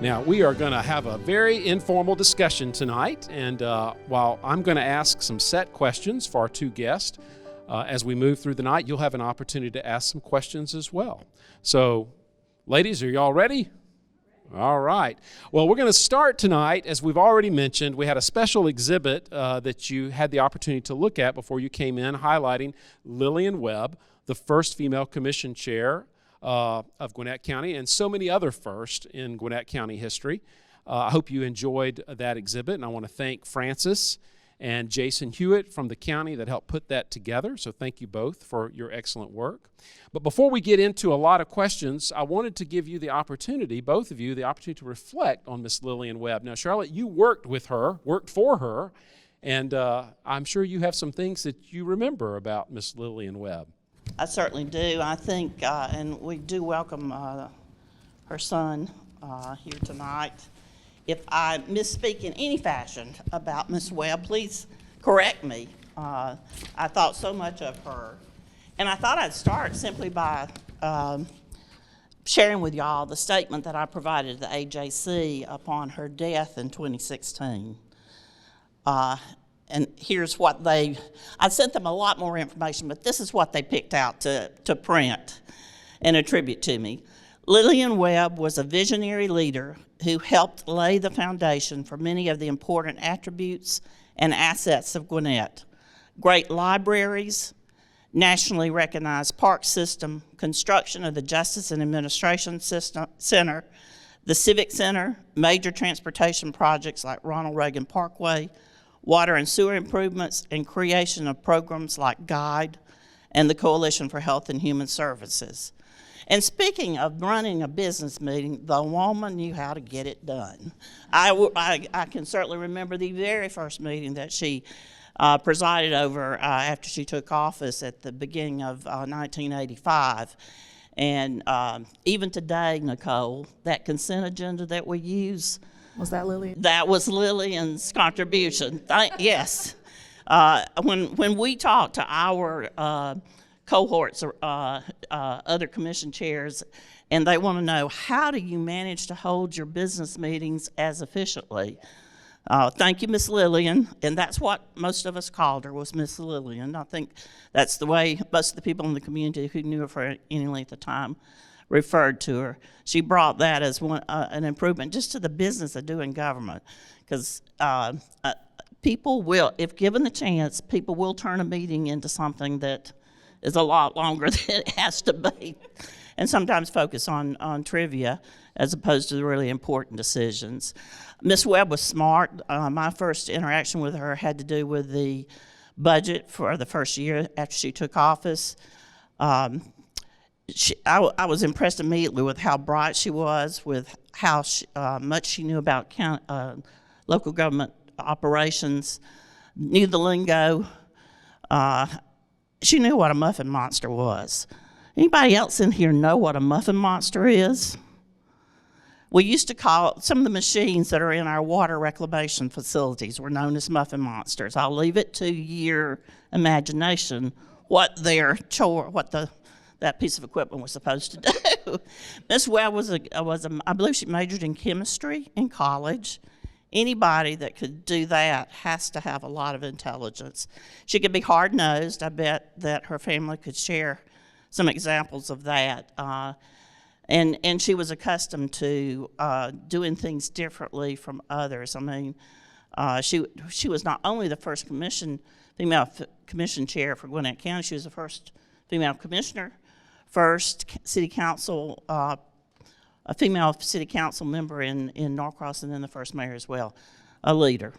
Now, we are going to have a very informal discussion tonight, and while I'm going to ask some set questions for our two guests, as we move through the night, you'll have an opportunity to ask some questions as well. So, ladies, are y'all ready? All right. Well, we're going to start tonight, as we've already mentioned. We had a special exhibit that you had the opportunity to look at before you came in, highlighting Lillian Webb, the first female commission chair of Gwinnett County, and so many other firsts in Gwinnett County history. I hope you enjoyed that exhibit, and I want to thank Francis and Jason Hewitt from the county that helped put that together, so thank you both for your excellent work. But before we get into a lot of questions, I wanted to give you the opportunity, both of you, the opportunity to reflect on Miss Lillian Webb. Now, Charlotte, you worked for her, and I'm sure you have some things that you remember about Miss Lillian Webb. I certainly do. I think, and we do welcome her son here tonight. If I misspeak in any fashion about Miss Webb, please correct me. I thought so much of her. And I thought I'd start simply by sharing with y'all the statement that I provided to the AJC upon her death in 2016. And here's what I sent them a lot more information, but this is what they picked out to print and attribute to me. Lillian Webb was a visionary leader who helped lay the foundation for many of the important attributes and assets of Gwinnett. Great libraries, nationally recognized park system, construction of the Justice and Administration Center, the Civic Center, major transportation projects like Ronald Reagan Parkway, water and sewer improvements, and creation of programs like GUIDE and the Coalition for Health and Human Services. And speaking of running a business meeting, the woman knew how to get it done. I can certainly remember the very first meeting that she presided over after she took office at the beginning of 1985. And even today, Nicole, that consent agenda that we use, was that Lillian? That was Lillian's contribution. Yes. When we talk to our cohorts or other commission chairs, and they want to know, how do you manage to hold your business meetings as efficiently? Thank you, Miss Lillian, and that's what most of us called her, was Miss Lillian. I think that's the way most of the people in the community who knew her for any length of time referred to her. She brought that as an improvement just to the business of doing government, because people will, if given the chance, people will turn a meeting into something that is a lot longer than it has to be, and sometimes focus on trivia as opposed to the really important decisions. Miss Webb was smart. My first interaction with her had to do with the budget for the first year after she took office. I was impressed immediately with how bright she was, with how much she knew about local government operations, knew the lingo. She knew what a muffin monster was. Anybody else in here know what a muffin monster is? We used to call some of the machines that are in our water reclamation facilities were known as muffin monsters. I'll leave it to your imagination what that piece of equipment was supposed to do. Miss Webb I believe she majored in chemistry in college. Anybody that could do that has to have a lot of intelligence. She could be hard-nosed. I bet that her family could share some examples of that. And she was accustomed to doing things differently from others. I mean, she was not only the first female commission chair for Gwinnett County, she was the first female commissioner, first city council, a female city council member in Norcross, and then the first mayor as well, a leader.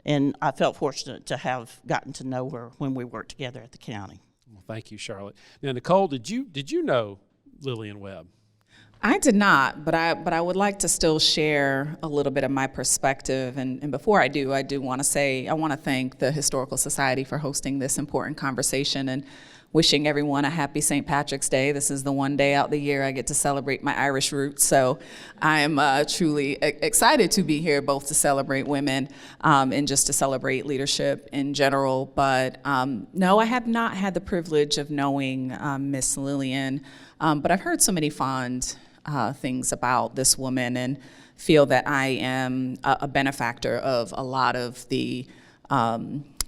And I felt fortunate to have gotten to know her when we worked together at the county. Well, thank you, Charlotte. Now, Nicole, did you know Lillian Webb? I did not, but I would like to still share a little bit of my perspective. And before I do want to say I want to thank the Historical Society for hosting this important conversation. And wishing everyone a happy St. Patrick's Day. This is the one day out the year I get to celebrate my Irish roots. So I'm truly excited to be here, both to celebrate women and just to celebrate leadership in general. But no, I have not had the privilege of knowing Miss Lillian, but I've heard so many fond things about this woman and feel that I am a benefactor of a lot of the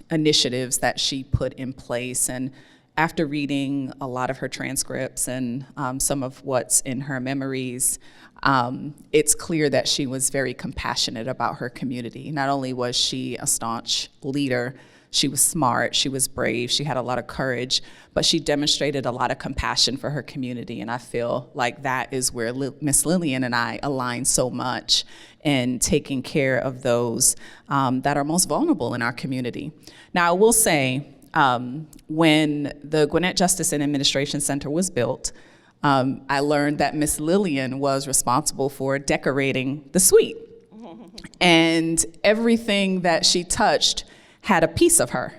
initiatives that she put in place. And after reading a lot of her transcripts and some of what's in her memories, it's clear that she was very compassionate about her community. Not only was she a staunch leader, she was smart, she was brave, she had a lot of courage, but she demonstrated a lot of compassion for her community. And I feel like that is where Miss Lillian and I align so much in taking care of those that are most vulnerable in our community. Now, I will say, when the Gwinnett Justice and Administration Center was built, I learned that Miss Lillian was responsible for decorating the suite. And everything that she touched had a piece of her.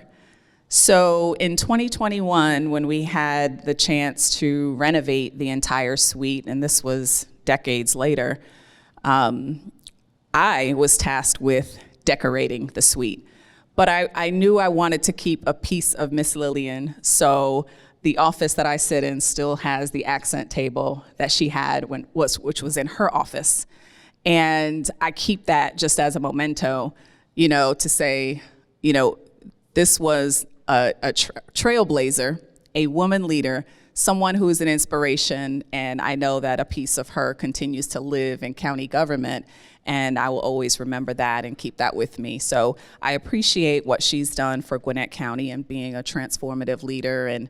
So in 2021, when we had the chance to renovate the entire suite, and this was decades later, I was tasked with decorating the suite. But I knew I wanted to keep a piece of Miss Lillian, so the office that I sit in still has the accent table that she had which was in her office. And I keep that just as a memento, to say, this was a trailblazer, a woman leader, someone who is an inspiration, and I know that a piece of her continues to live in county government, and I will always remember that and keep that with me. So I appreciate what she's done for Gwinnett County and being a transformative leader and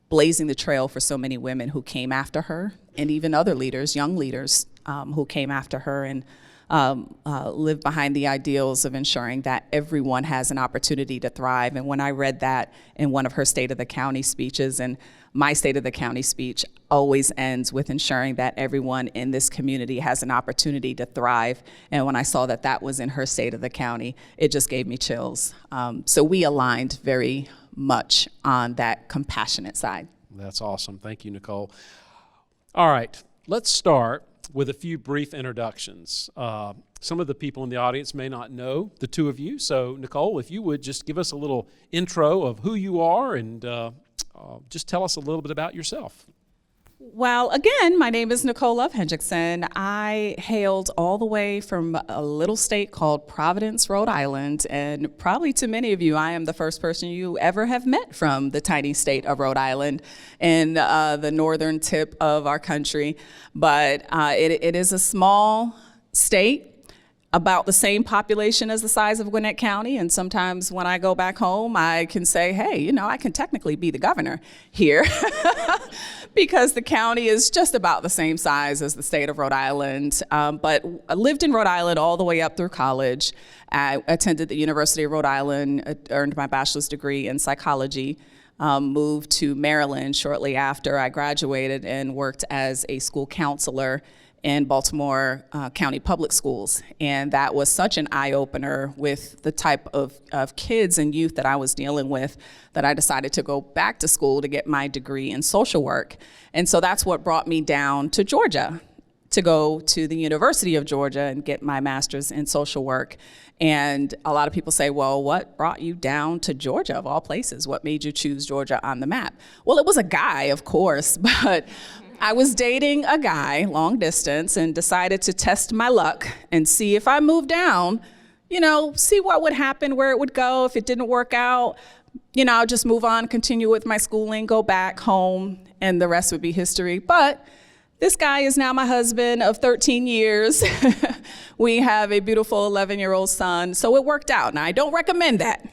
blazing the trail for so many women who came after her, and even other leaders, young leaders, who came after her and live behind the ideals of ensuring that everyone has an opportunity to thrive. And when I read that in one of her State of the County speeches, and my State of the County speech always ends with ensuring that everyone in this community has an opportunity to thrive. And when I saw that that was in her State of the County, it just gave me chills. So we aligned very much on that compassionate side. That's awesome. Thank you, Nicole. All right, let's start with a few brief introductions. Some of the people in the audience may not know the two of you, so Nicole, if you would just give us a little intro of who you are and just tell us a little bit about yourself. Well, again, my name is Nicole Love Hendrickson. I hailed all the way from a little state called Providence, Rhode Island, and probably to many of you, I am the first person you ever have met from the tiny state of Rhode Island in the northern tip of our country. But it is a small state, about the same population as the size of Gwinnett County, and sometimes when I go back home, I can say, hey, I can technically be the governor here because the county is just about the same size as the state of Rhode Island. But I lived in Rhode Island all the way up through college. I attended the University of Rhode Island, earned my bachelor's degree in psychology, moved to Maryland shortly after I graduated and worked as a school counselor in Baltimore County Public Schools. And that was such an eye-opener with the type of kids and youth that I was dealing with that I decided to go back to school to get my degree in social work. And so that's what brought me down to Georgia to go to the University of Georgia and get my master's in social work. And a lot of people say, well, what brought you down to Georgia of all places? What made you choose Georgia on the map? Well, it was a guy, of course, but I was dating a guy long distance and decided to test my luck and see if I moved down, see what would happen, where it would go. If it didn't work out, I'll just move on, continue with my schooling, go back home, and the rest would be history. But this guy is now my husband of 13 years. We have a beautiful 11-year-old son, so it worked out. Now, I don't recommend that.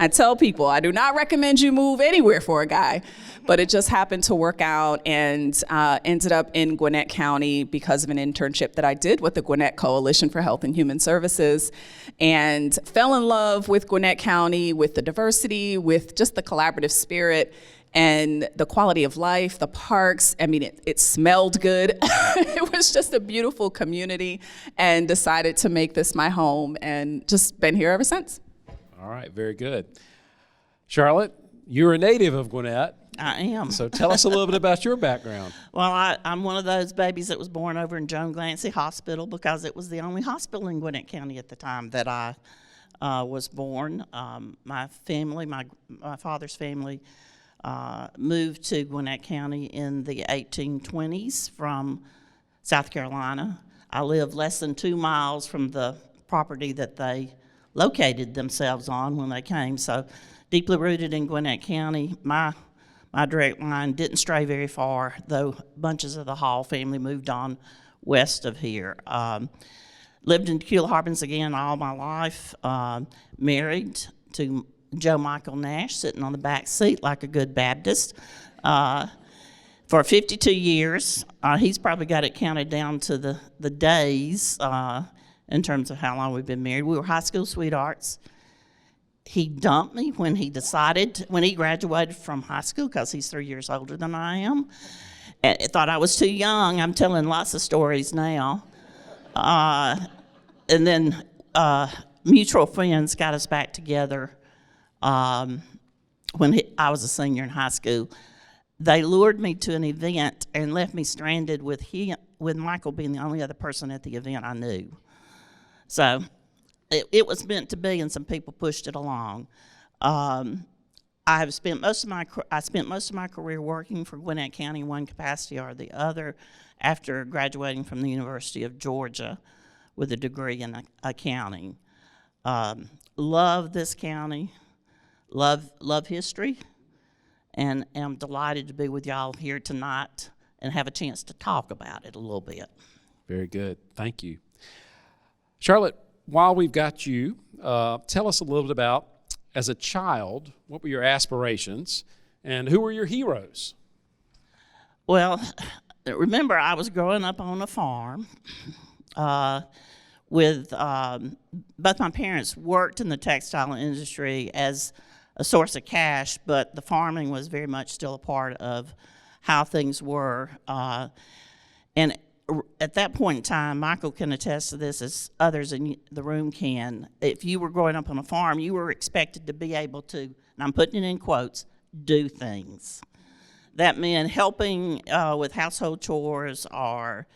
I tell people, I do not recommend you move anywhere for a guy, but it just happened to work out and ended up in Gwinnett County because of an internship that I did with the Gwinnett Coalition for Health and Human Services, and fell in love with Gwinnett County, with the diversity, with just the collaborative spirit and the quality of life, the parks. I mean, it smelled good. It was just a beautiful community, and decided to make this my home and just been here ever since. All right, very good. Charlotte, You're a native of Gwinnett, I am. so tell us a little bit about your background. Well, I'm one of those babies that was born over in Joan Glancy Hospital because it was the only hospital in Gwinnett County at the time that I was born. My family, my father's family, moved to Gwinnett County in the 1820s from South Carolina. I lived less than 2 miles from the property that they located themselves on when they came, so deeply rooted in Gwinnett County. My direct line didn't stray very far, though bunches of the Hall family moved on west of here. Lived in Tequila Harbins again all my life. Married to Joe Michael Nash, sitting on the back seat like a good Baptist. For 52 years, he's probably got it counted down to the days in terms of how long we've been married. We were high school sweethearts. He dumped me when he graduated from high school because he's 3 years older than I am. And thought I was too young. I'm telling lots of stories now. And then mutual friends got us back together when I was a senior in high school. They lured me to an event and left me stranded with Michael being the only other person at the event I knew. So it was meant to be, and some people pushed it along. I spent most of my career working for Gwinnett County in one capacity or the other after graduating from the University of Georgia with a degree in accounting. Love this county, love history, and am delighted to be with y'all here tonight and have a chance to talk about it a little bit. Very good. Thank you. Charlotte, while we've got you, tell us a little bit about, as a child, what were your aspirations and who were your heroes? Well, remember, I was growing up on a farm with both my parents worked in the textile industry as a source of cash, but the farming was very much still a part of how things were. And at that point in time, Michael can attest to this as others in the room can. If you were growing up on a farm, you were expected to be able to, and I'm putting it in quotes, do things. That meant helping with household chores or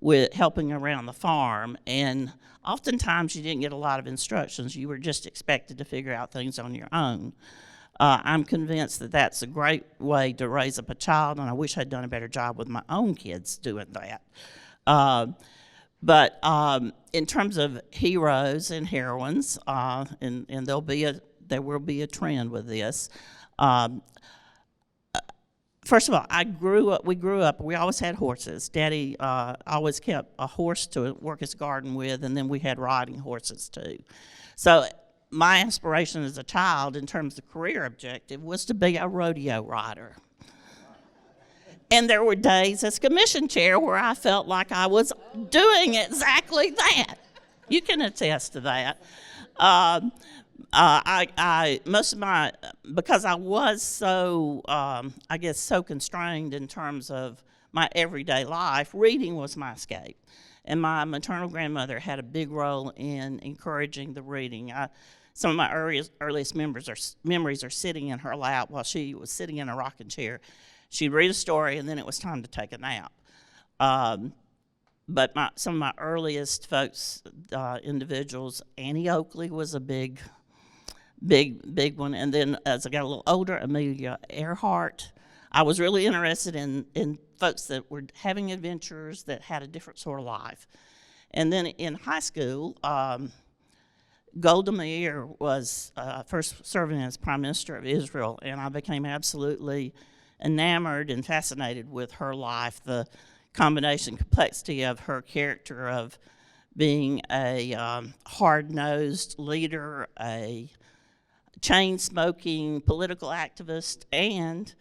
with helping around the farm. And oftentimes you didn't get a lot of instructions. You were just expected to figure out things on your own. I'm convinced that that's a great way to raise up a child, and I wish I'd done a better job with my own kids doing that. But in terms of heroes and heroines, and there will be a trend with this. First of all, we always had horses. Daddy always kept a horse to work his garden with, and then we had riding horses too. So my aspiration as a child in terms of career objective was to be a rodeo rider. And there were days as commission chair where I felt like I was doing exactly that. You can attest to that. Because I was so, so constrained in terms of my everyday life, reading was my escape. And my maternal grandmother had a big role in encouraging the reading. Some of my earliest memories are sitting in her lap while she was sitting in a rocking chair. She'd read a story, and then it was time to take a nap. But some of my earliest folks, individuals, Annie Oakley was a big one. And then as I got a little older, Amelia Earhart. I was really interested in folks that were having adventures that had a different sort of life. And then in high school, Golda Meir was first serving as Prime Minister of Israel, and I became absolutely enamored and fascinated with her life, the combination complexity of her character of being a hard-nosed leader, a chain-smoking political activist, and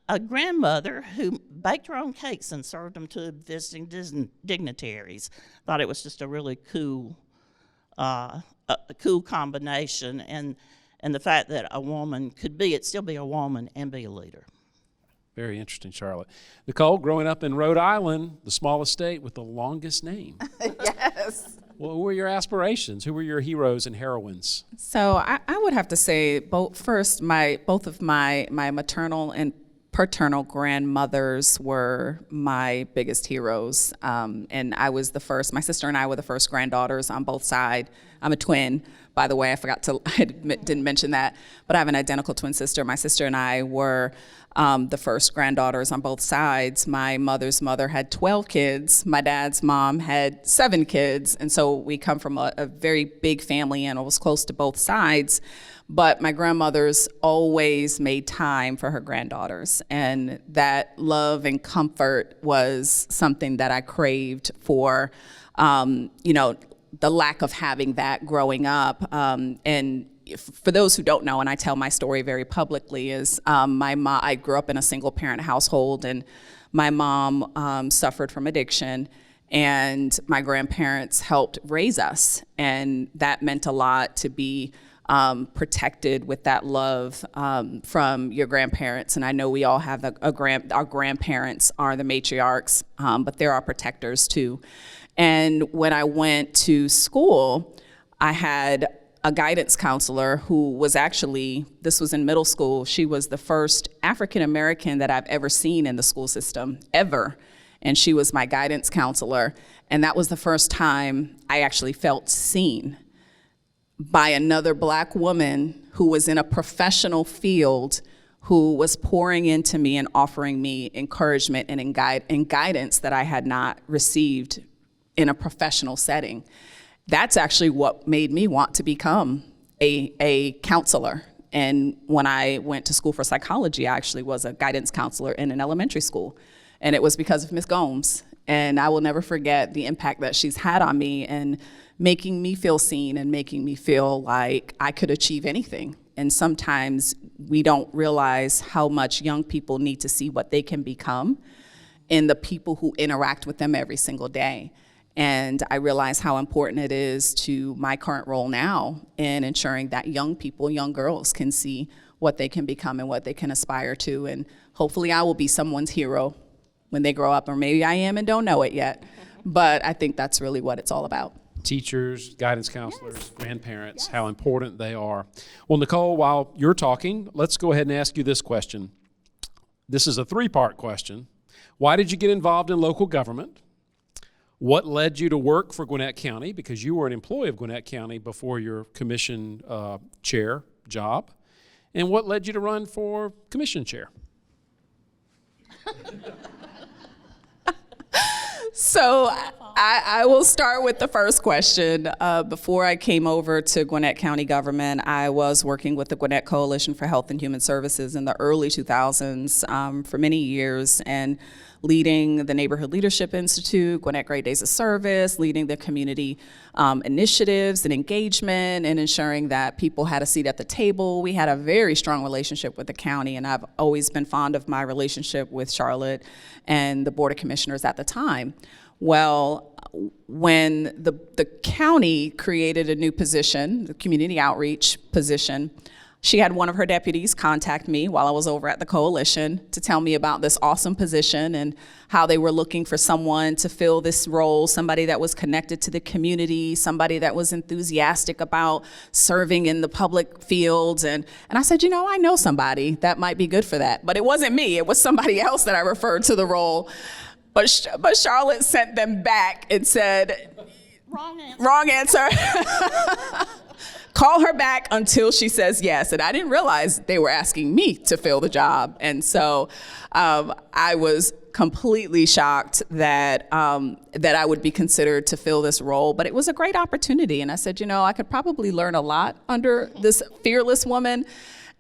a grandmother who baked her own cakes and served them to visiting dignitaries. Thought it was just a really cool combination, and the fact that a woman could still be a woman and be a leader. Very interesting, Charlotte. Nicole, growing up in Rhode Island, the smallest state with the longest name. Yes. Well, who were your aspirations? Who were your heroes and heroines? So I would have to say both of my maternal and paternal grandmothers were my biggest heroes. And I was the first, my sister and I were the first granddaughters on both sides. I'm a twin, by the way, I didn't mention that, but I have an identical twin sister. My sister and I were the first granddaughters on both sides. My mother's mother had 12 kids. My dad's mom had 7 kids. And so we come from a very big family, and it was close to both sides. But my grandmother's always made time for her granddaughters. And that love and comfort was something that I craved for, the lack of having that growing up. And for those who don't know, and I tell my story very publicly, is I grew up in a single parent household, and my mom suffered from addiction, and my grandparents helped raise us. And that meant a lot to be protected with that love from your grandparents. And I know we all have our grandparents are the matriarchs, but they're our protectors too. And when I went to school, I had a guidance counselor who was this was in middle school, she was the first African American that I've ever seen in the school system, ever. And she was my guidance counselor. And that was the first time I actually felt seen by another Black woman who was in a professional field, who was pouring into me and offering me encouragement and guidance that I had not received in a professional setting. That's actually what made me want to become a counselor. And when I went to school for psychology, I actually was a guidance counselor in an elementary school. And it was because of Ms. Gomes. And I will never forget the impact that she's had on me, and making me feel seen and making me feel like I could achieve anything. And sometimes we don't realize how much young people need to see what they can become in the people who interact with them every single day. And I realize how important it is to my current role now in ensuring that young people, young girls, can see what they can become and what they can aspire to. And hopefully I will be someone's hero when they grow up, or maybe I am and don't know it yet. But I think that's really what it's all about. Teachers, guidance counselors, grandparents, how important they are. Well, Nicole, while you're talking, let's go ahead and ask you this question. This is a 3-part question. Why did you get involved in local government? What led you to work for Gwinnett County? Because you were an employee of Gwinnett County before your commission chair job. And what led you to run for commission chair? So I will start with the first question. Before I came over to Gwinnett County government, I was working with the Gwinnett Coalition for Health and Human Services in the early 2000s for many years, and leading the Neighborhood Leadership Institute, Gwinnett Great Days of Service, leading the community initiatives and engagement, and ensuring that people had a seat at the table. We had a very strong relationship with the county, and I've always been fond of my relationship with Charlotte and the Board of Commissioners at the time. Well, when the county created a new position, the community outreach position, she had one of her deputies contact me while I was over at the coalition to tell me about this awesome position and how they were looking for someone to fill this role, somebody that was connected to the community, somebody that was enthusiastic about serving in the public fields. And I said, I know somebody that might be good for that. But it wasn't me, it was somebody else that I referred to the role. But Charlotte sent them back and said, Wrong answer. Call her back until she says yes. And I didn't realize they were asking me to fill the job. And so I was completely shocked that I would be considered to fill this role. But it was a great opportunity. And I said, I could probably learn a lot under this fearless woman.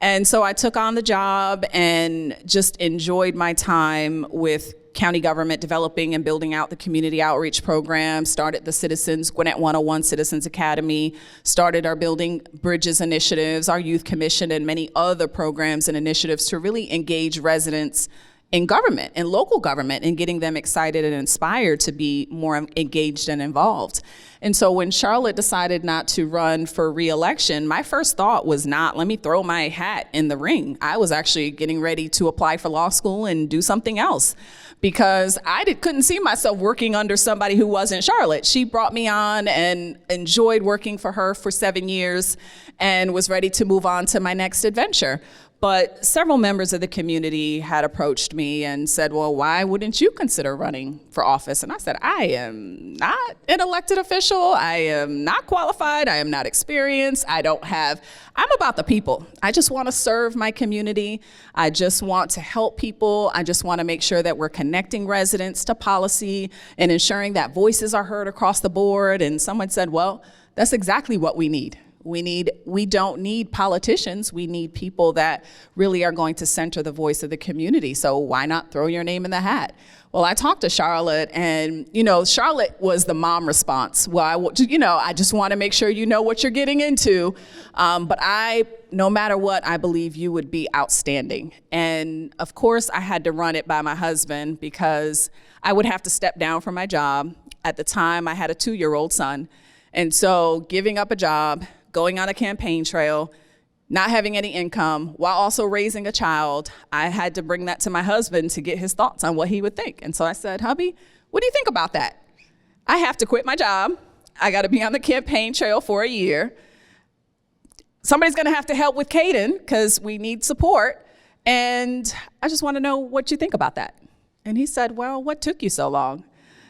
And so I took on the job and just enjoyed my time with county government, developing and building out the community outreach program, started the Gwinnett 101 Citizens Academy, started our Building Bridges initiatives, our Youth Commission, and many other programs and initiatives to really engage residents in government, in local government, and getting them excited and inspired to be more engaged and involved. And so when Charlotte decided not to run for re-election, my first thought was not, let me throw my hat in the ring. I was actually getting ready to apply for law school and do something else, because I couldn't see myself working under somebody who wasn't Charlotte. She brought me on and enjoyed working for her for 7 years and was ready to move on to my next adventure. But several members of the community had approached me and said, well, why wouldn't you consider running for office? And I said, I am not an elected official. I am not qualified. I am not experienced. I'm about the people. I just want to serve my community. I just want to help people. I just want to make sure that we're connecting residents to policy and ensuring that voices are heard across the board. And someone said, well, that's exactly what we need. We don't need politicians. We need people that really are going to center the voice of the community. So why not throw your name in the hat? Well, I talked to Charlotte, and Charlotte was the mom response. Well, I just want to make sure you know what you're getting into. But no matter what, I believe you would be outstanding. And of course, I had to run it by my husband because I would have to step down from my job. At the time, I had a 2-year-old son. And so giving up a job, going on a campaign trail, not having any income, while also raising a child, I had to bring that to my husband to get his thoughts on what he would think. And so I said, hubby, what do you think about that? I have to quit my job. I got to be on the campaign trail for a year. Somebody's going to have to help with Caden because we need support. And I just want to know what you think about that. And he said, well, what took you so long?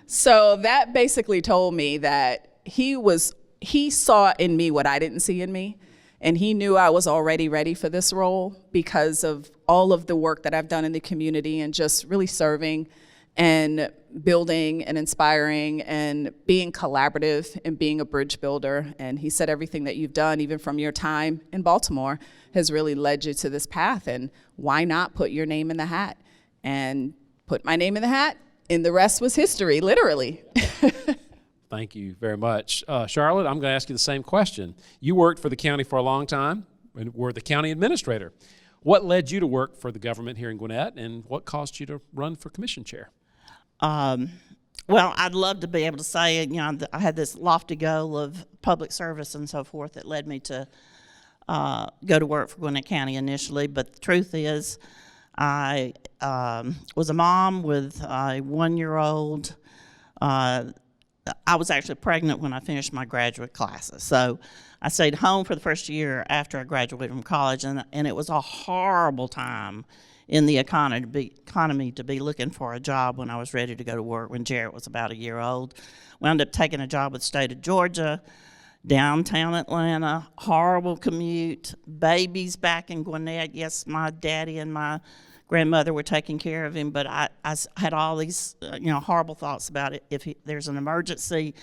So that basically told me that he saw in me what I didn't see in me, and he knew I was already ready for this role because of all of the work that I've done in the community and just really serving and building and inspiring and being collaborative and being a bridge builder. And he said everything that you've done, even from your time in Baltimore, has really led you to this path, and why not put your name in the hat? And put my name in the hat, and the rest was history, literally. Thank you very much. Charlotte, I'm going to ask you the same question. You worked for the county for a long time and were the county administrator. What led you to work for the government here in Gwinnett, and what caused you to run for commission chair? Well, I'd love to be able to say, I had this lofty goal of public service and so forth that led me to go to work for Gwinnett County initially, but the truth is I was a mom with a 1-year-old. I was actually pregnant when I finished my graduate classes. So I stayed home for the first year after I graduated from college, and it was a horrible time in the economy to be looking for a job when I was ready to go to work when Jarrett was about a year old. Wound up taking a job with the state of Georgia, downtown Atlanta, horrible commute, babies back in Gwinnett. Yes, my daddy and my grandmother were taking care of him, but I had all these horrible thoughts about it. If there's an emergency,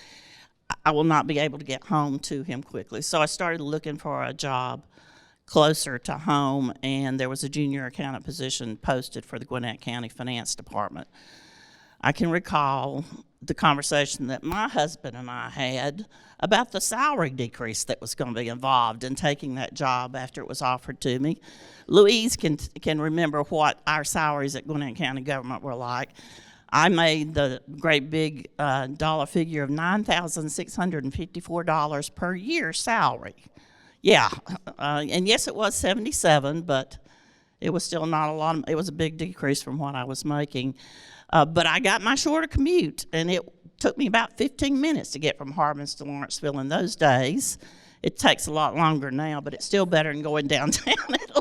I will not be able to get home to him quickly. So I started looking for a job closer to home, and there was a junior accountant position posted for the Gwinnett County Finance Department. I can recall the conversation that my husband and I had about the salary decrease that was going to be involved in taking that job after it was offered to me. Louise can remember what our salaries at Gwinnett County government were like. I made the great big dollar figure of $9,654 per year salary. Yeah, and yes, it was 77, but it was still not a lot. It was a big decrease from what I was making. But I got my shorter commute, and it took me about 15 minutes to get from Harbins to Lawrenceville in those days. It takes a lot longer now, but it's still better than going downtown Atlanta.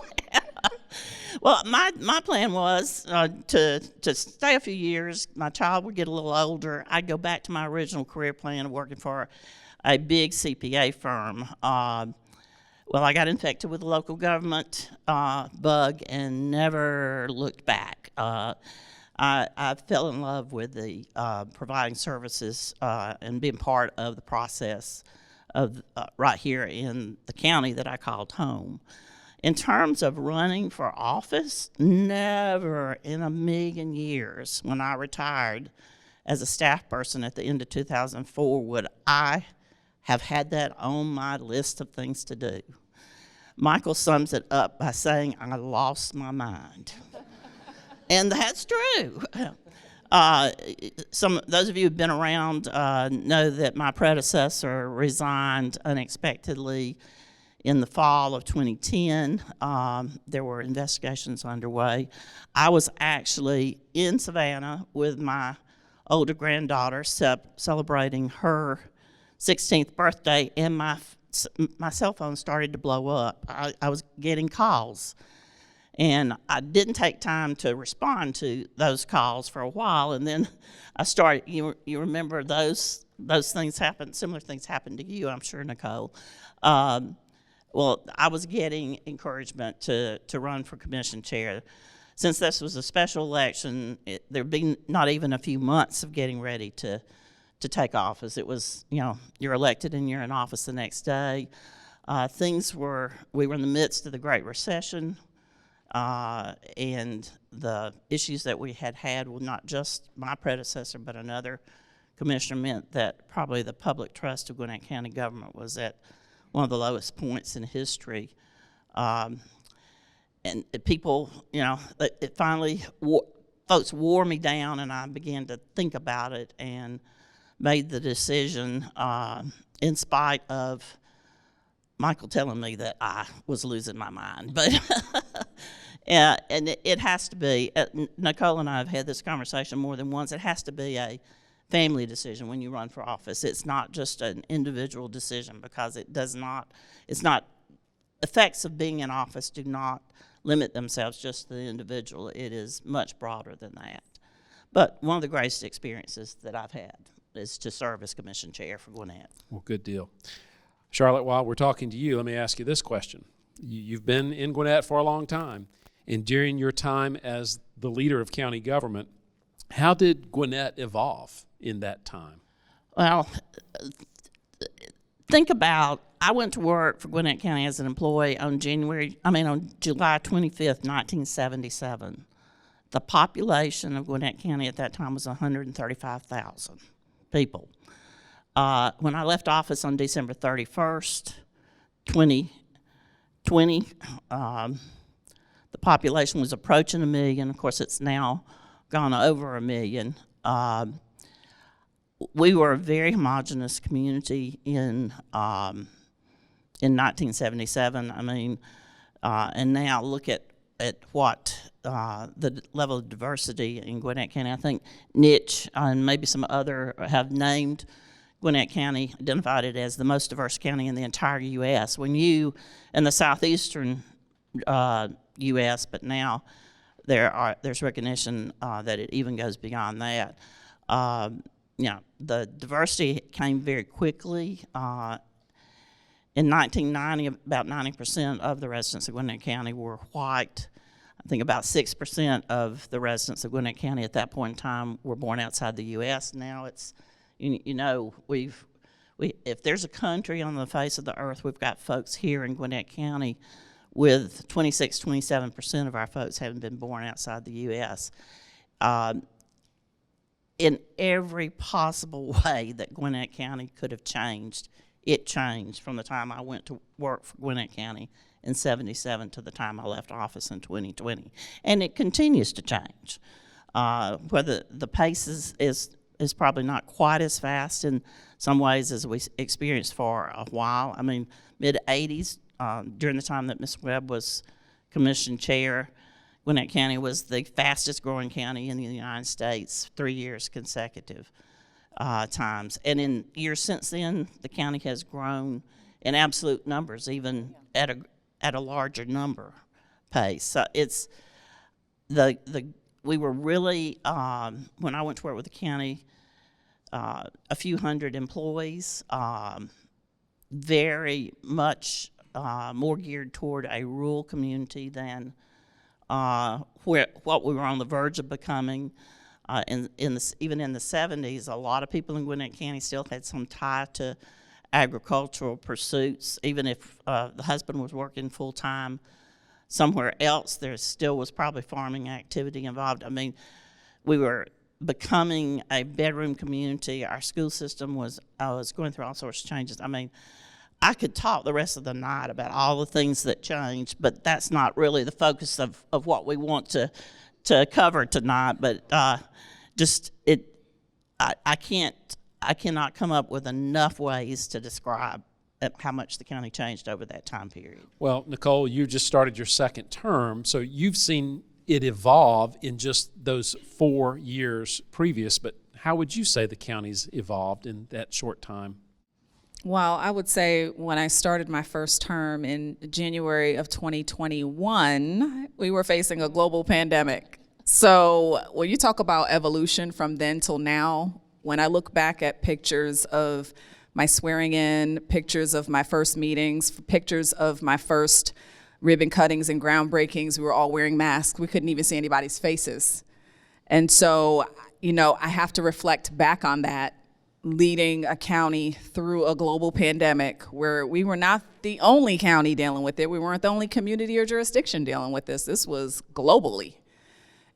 Well, my plan was to stay a few years. My child would get a little older. I'd go back to my original career plan of working for a big CPA firm. Well, I got infected with the local government bug and never looked back. I fell in love with the providing services and being part of the process of right here in the county that I called home. In terms of running for office, never in a million years when I retired as a staff person at the end of 2004 would I have had that on my list of things to do. Michael sums it up by saying, I lost my mind. And that's true. Those of you who've been around know that my predecessor resigned unexpectedly In the fall of 2010, there were investigations underway. I was actually in Savannah with my older granddaughter celebrating her 16th birthday, and my cell phone started to blow up. I was getting calls, and I didn't take time to respond to those calls for a while, and then I started, you remember those things happened, similar things happened to you, I'm sure, Nicole. Well, I was getting encouragement to run for commission chair. Since this was a special election, there'd been not even a few months of getting ready to take office. It was, you're elected and you're in office the next day. We were in the midst of the Great Recession, and the issues that we had with not just my predecessor, but another commissioner meant that probably the public trust of Gwinnett County government was at one of the lowest points in history. And people, it finally, folks wore me down, and I began to think about it and made the decision in spite of Michael telling me that I was losing my mind. But and it has to be, Nicole and I have had this conversation more than once, it has to be a family decision when you run for office. It's not just an individual decision, because effects of being in office do not limit themselves just to the individual. It is much broader than that. But one of the greatest experiences that I've had is to serve as commission chair for Gwinnett. Well, good deal. Charlotte, while we're talking to you, let me ask you this question. You've been in Gwinnett for a long time, and during your time as the leader of county government, how did Gwinnett evolve in that time? Well, I went to work for Gwinnett County as an employee on July 25th, 1977. The population of Gwinnett County at that time was 135,000 people. When I left office on December 31st, 2020, the population was approaching 1 million. Of course, it's now gone over 1 million. We were a very homogeneous community in 1977. And now look at what the level of diversity in Gwinnett County. I think Niche and maybe some other have named Gwinnett County, identified it as the most diverse county in the entire U.S. When you, in the southeastern U.S., but now there's recognition that it even goes beyond that. The diversity came very quickly. In 1990, about 90% of the residents of Gwinnett County were white. I think about 6% of the residents of Gwinnett County at that point in time were born outside the U.S. Now it's, if there's a country on the face of the earth, we've got folks here in Gwinnett County with 27% of our folks having been born outside the U.S. In every possible way that Gwinnett County could have changed, it changed from the time I went to work for Gwinnett County in 77 to the time I left office in 2020. And it continues to change. Whether the pace is probably not quite as fast in some ways as we experienced for a while. Mid-'80s, during the time that Ms. Webb was commission chair, Gwinnett County was the fastest growing county in the United States, 3 years consecutive times. And in years since then, the county has grown in absolute numbers, even at a larger number pace. So it's we were really, when I went to work with the county, a few hundred employees, very much more geared toward a rural community than what we were on the verge of becoming. Even in the 70s, a lot of people in Gwinnett County still had some tie to agricultural pursuits. Even if the husband was working full-time somewhere else, there still was probably farming activity involved. We were becoming a bedroom community. Our school system was going through all sorts of changes. I could talk the rest of the night about all the things that changed, but that's not really the focus of what we want to cover tonight. But I cannot come up with enough ways to describe how much the county changed over that time period. Well, Nicole, you just started your second term, so you've seen it evolve in just those 4 years previous, but how would you say the county's evolved in that short time? Well, I would say when I started my first term in January of 2021, we were facing a global pandemic. So when you talk about evolution from then till now, when I look back at pictures of my swearing in, pictures of my first meetings, pictures of my first ribbon cuttings and groundbreakings, we were all wearing masks. We couldn't even see anybody's faces. And so, I have to reflect back on that, leading a county through a global pandemic where we were not the only county dealing with it. We weren't the only community or jurisdiction dealing with this. This was globally.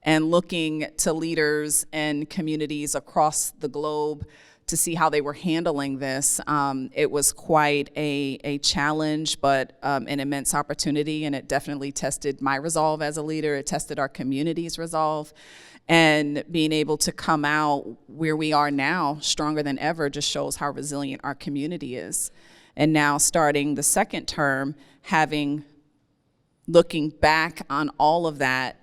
And looking to leaders and communities across the globe to see how they were handling this, it was quite a challenge, but an immense opportunity, and it definitely tested my resolve as a leader. It tested our community's resolve. And being able to come out where we are now, stronger than ever, just shows how resilient our community is. And now starting the second term, looking back on all of that,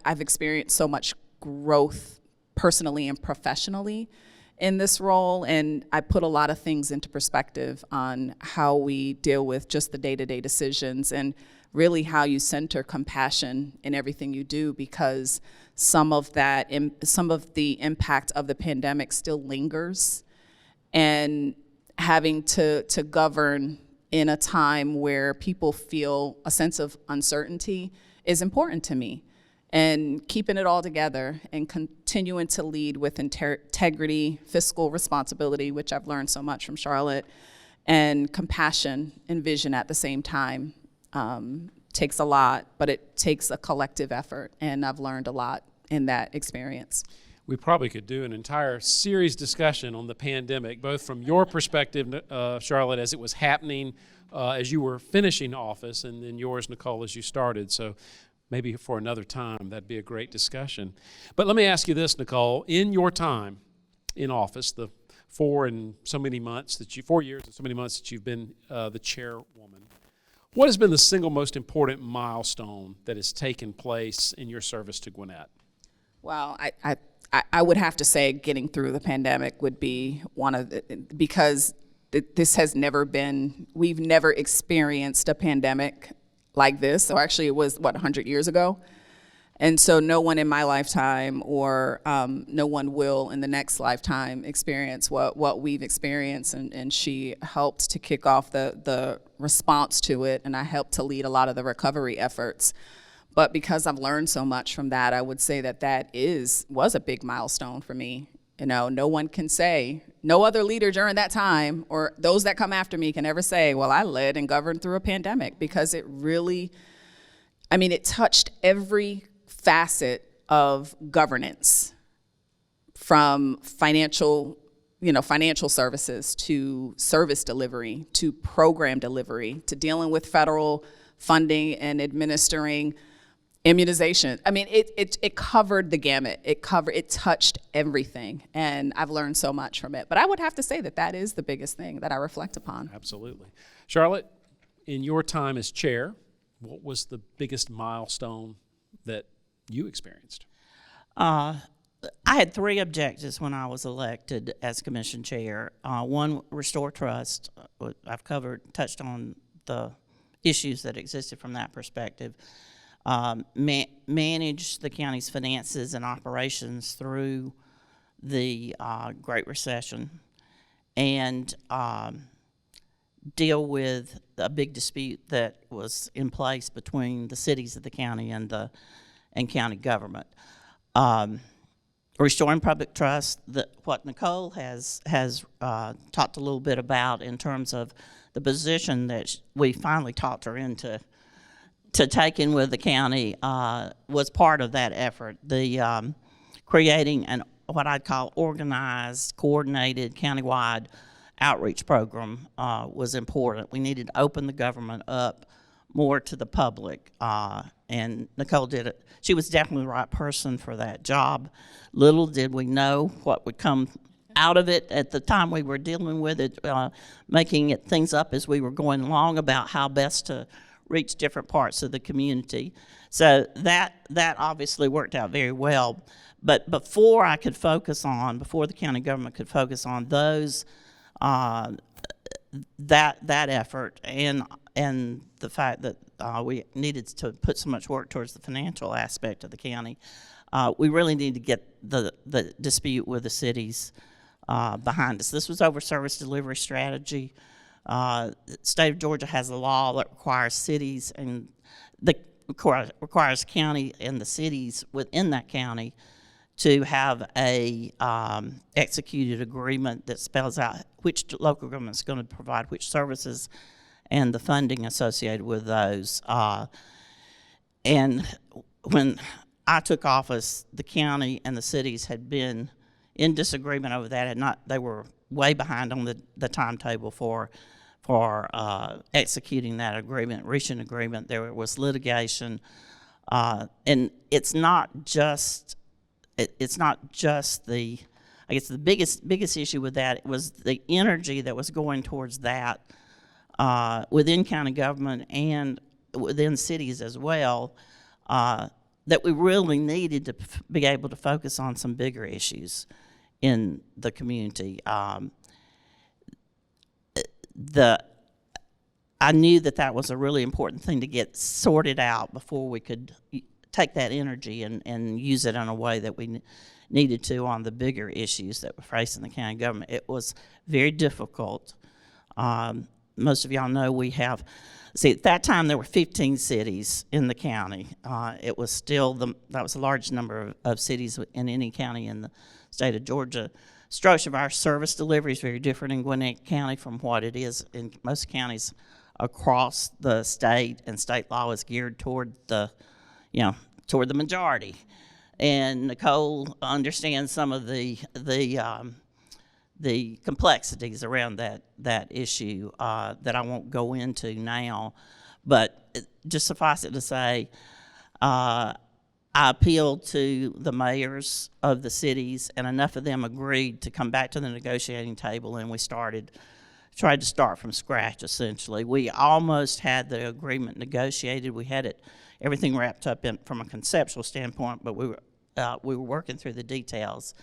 I've experienced so much growth personally and professionally in this role, and I put a lot of things into perspective on how we deal with just the day-to-day decisions and really how you center compassion in everything you do, because some of the impact of the pandemic still lingers, and having to govern in a time where people feel a sense of uncertainty is important to me. And keeping it all together and continuing to lead with integrity, fiscal responsibility, which I've learned so much from Charlotte, and compassion and vision at the same time takes a lot, but it takes a collective effort, and I've learned a lot in that experience. We probably could do an entire series discussion on the pandemic, both from your perspective, Charlotte, as it was happening as you were finishing office, and then yours, Nicole, as you started. So maybe for another time, that'd be a great discussion. But let me ask you this, Nicole. In your time in office, the 4 years and so many months that you've been the chairwoman, what has been the single most important milestone that has taken place in your service to Gwinnett? Well, I would have to say getting through the pandemic would be one of the, because this has we've never experienced a pandemic like this. So actually it was, 100 years ago? And so no one in my lifetime or no one will in the next lifetime experience what we've experienced. And she helped to kick off the response to it, and I helped to lead a lot of the recovery efforts. But because I've learned so much from that, I would say that was a big milestone for me. No one can say, no other leader during that time, or those that come after me, can ever say, well, I led and governed through a pandemic, because it really, it touched every facet of governance, from financial services to service delivery to program delivery to dealing with federal funding and administering immunization. It covered the gamut. It touched everything, and I've learned so much from it. But I would have to say that is the biggest thing that I reflect upon. Absolutely. Charlotte, in your time as chair, what was the biggest milestone that you experienced? I had 3 objectives when I was elected as commission chair. One, restore trust. I've touched on the issues that existed from that perspective. Manage the county's finances and operations through the Great Recession, and deal with a big dispute that was in place between the cities of the county and county government. Restoring public trust, what Nicole has talked a little bit about in terms of the position that we finally talked her into taking with the county, was part of that effort. The creating what I'd call organized, coordinated, countywide outreach program was important. We needed to open the government up more to the public, and Nicole did it. She was definitely the right person for that job. Little did we know what would come out of it at the time we were dealing with it, making things up as we were going along about how best to reach different parts of the community. So that obviously worked out very well. But before the county government could focus on those, that effort and the fact that we needed to put so much work towards the financial aspect of the county, we really need to get the dispute with the cities behind us. This was over service delivery strategy. The state of Georgia has a law that requires cities and requires county and the cities within that county to have a executed agreement that spells out which local government is going to provide which services and the funding associated with those. And when I took office, the county and the cities had been in disagreement over that. They were way behind on the timetable for executing that agreement, reaching an agreement. There was litigation, and it's not just the, I guess the biggest issue with that was the energy that was going towards that within county government and within cities as well, that we really needed to be able to focus on some bigger issues in the community. I knew that was a really important thing to get sorted out before we could take that energy and use it in a way that we needed to on the bigger issues that were facing the county government. It was very difficult. Most of y'all know at that time there were 15 cities in the county. It was still that was the largest number of cities in any county in the state of Georgia. Structure of our service delivery is very different in Gwinnett County from what it is in most counties across the state, and state law is geared toward the majority. And Nicole understands some of the complexities around that issue that I won't go into now, but just suffice it to say, I appealed to the mayors of the cities, and enough of them agreed to come back to the negotiating table, and we tried to start from scratch, essentially. We almost had the agreement negotiated. We had everything wrapped up from a conceptual standpoint, but we were working through the details.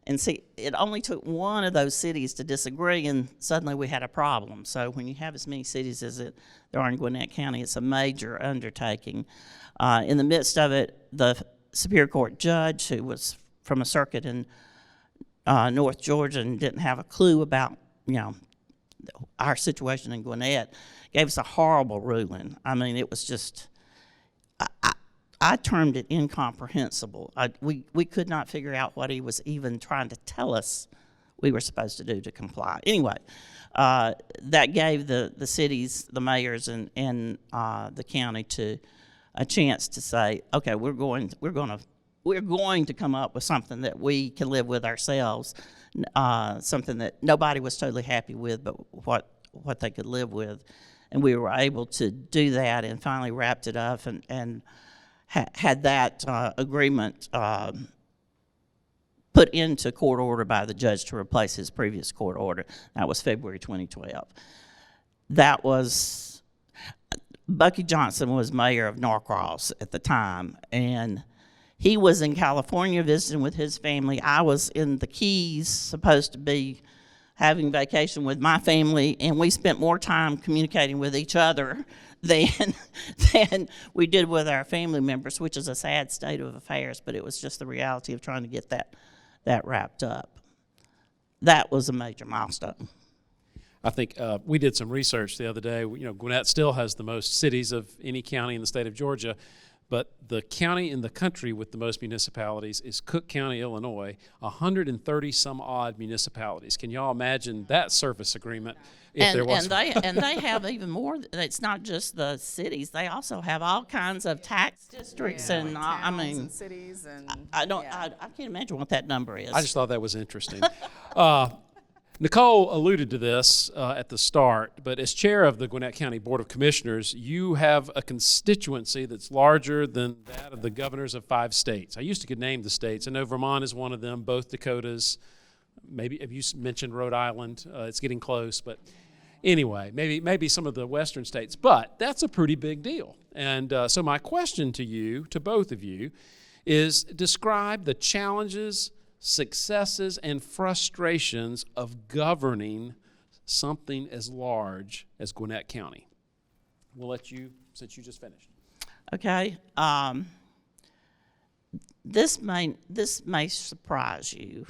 And see, it only took one of those cities to disagree, and suddenly we had a problem. So when you have as many cities as there are in Gwinnett County, it's a major undertaking. In the midst of it, the Superior Court judge, who was from a circuit in North Georgia and didn't have a clue about, our situation in Gwinnett, gave us a horrible ruling. I mean, it was just, I termed it incomprehensible. We could not figure out what he was even trying to tell us we were supposed to do to comply. Anyway, that gave the cities, the mayors, and the county a chance to say, okay, we're going to come up with something that we can live with ourselves, something that nobody was totally happy with, but what they could live with, and we were able to do that and finally wrapped it up and had that agreement put into court order by the judge to replace his previous court order. That was February 2012. That was, Bucky Johnson was mayor of Norcross at the time, and he was in California visiting with his family. I was in the Keys, supposed to be having vacation with my family, and we spent more time communicating with each other than we did with our family members, which is a sad state of affairs, but it was just the reality of trying to get that wrapped up. That was a major milestone. I think we did some research the other day. Gwinnett still has the most cities of any county in the state of Georgia, but the county in the country with the most municipalities is Cook County, Illinois, 130 some odd municipalities. Can y'all imagine that service agreement if there was? And they have even more. It's not just the cities. They also have all kinds of tax districts and and cities and I can't imagine what that number is. I just thought that was interesting. Nicole alluded to this at the start, but as chair of the Gwinnett County Board of Commissioners, you have a constituency that's larger than that of the governors of 5 states. I used to could name the states. I know Vermont is one of them, both Dakotas, maybe if you mentioned Rhode Island, it's getting close, but anyway, maybe some of the western states. But that's a pretty big deal. And so my question to you, to both of you, is describe the challenges, successes, and frustrations of governing something as large as Gwinnett County. We'll let you, since you just finished. Okay. This may surprise you,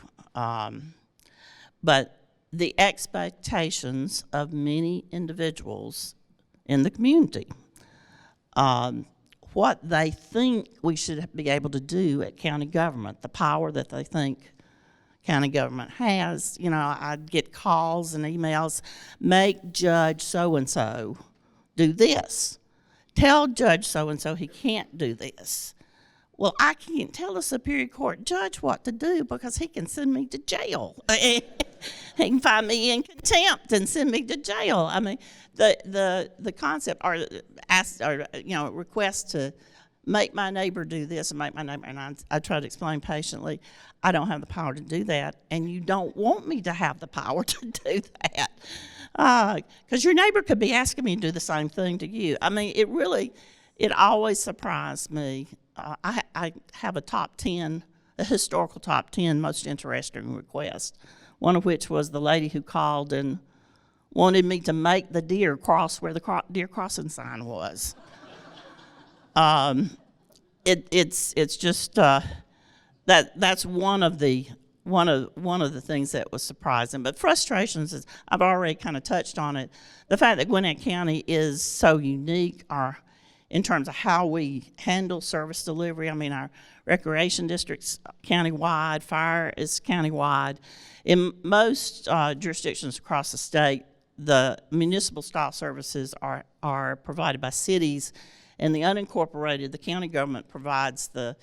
but the expectations of many individuals in the community, what they think we should be able to do at county government, the power that they think county government has. You know, I'd get calls and emails, make Judge so-and-so do this. Tell Judge so-and-so he can't do this. Well, I can't tell a Superior Court judge what to do because he can send me to jail. He can find me in contempt and send me to jail. I mean, the concept or request to make my neighbor do this and make my neighbor, and I try to explain patiently, I don't have the power to do that, and you don't want me to have the power to do that. Because your neighbor could be asking me to do the same thing to you. I mean, it always surprised me. I have a historical top 10 most interesting requests, one of which was the lady who called and wanted me to make the deer cross where the deer crossing sign was. It's just that's one of the things that was surprising. But frustrations is, I've already kind of touched on it. The fact that Gwinnett County is so unique, in terms of how we handle service delivery. I mean, our recreation district's countywide, fire is countywide. In most jurisdictions across the state, the municipal style services are provided by cities, and the unincorporated, the county government provides the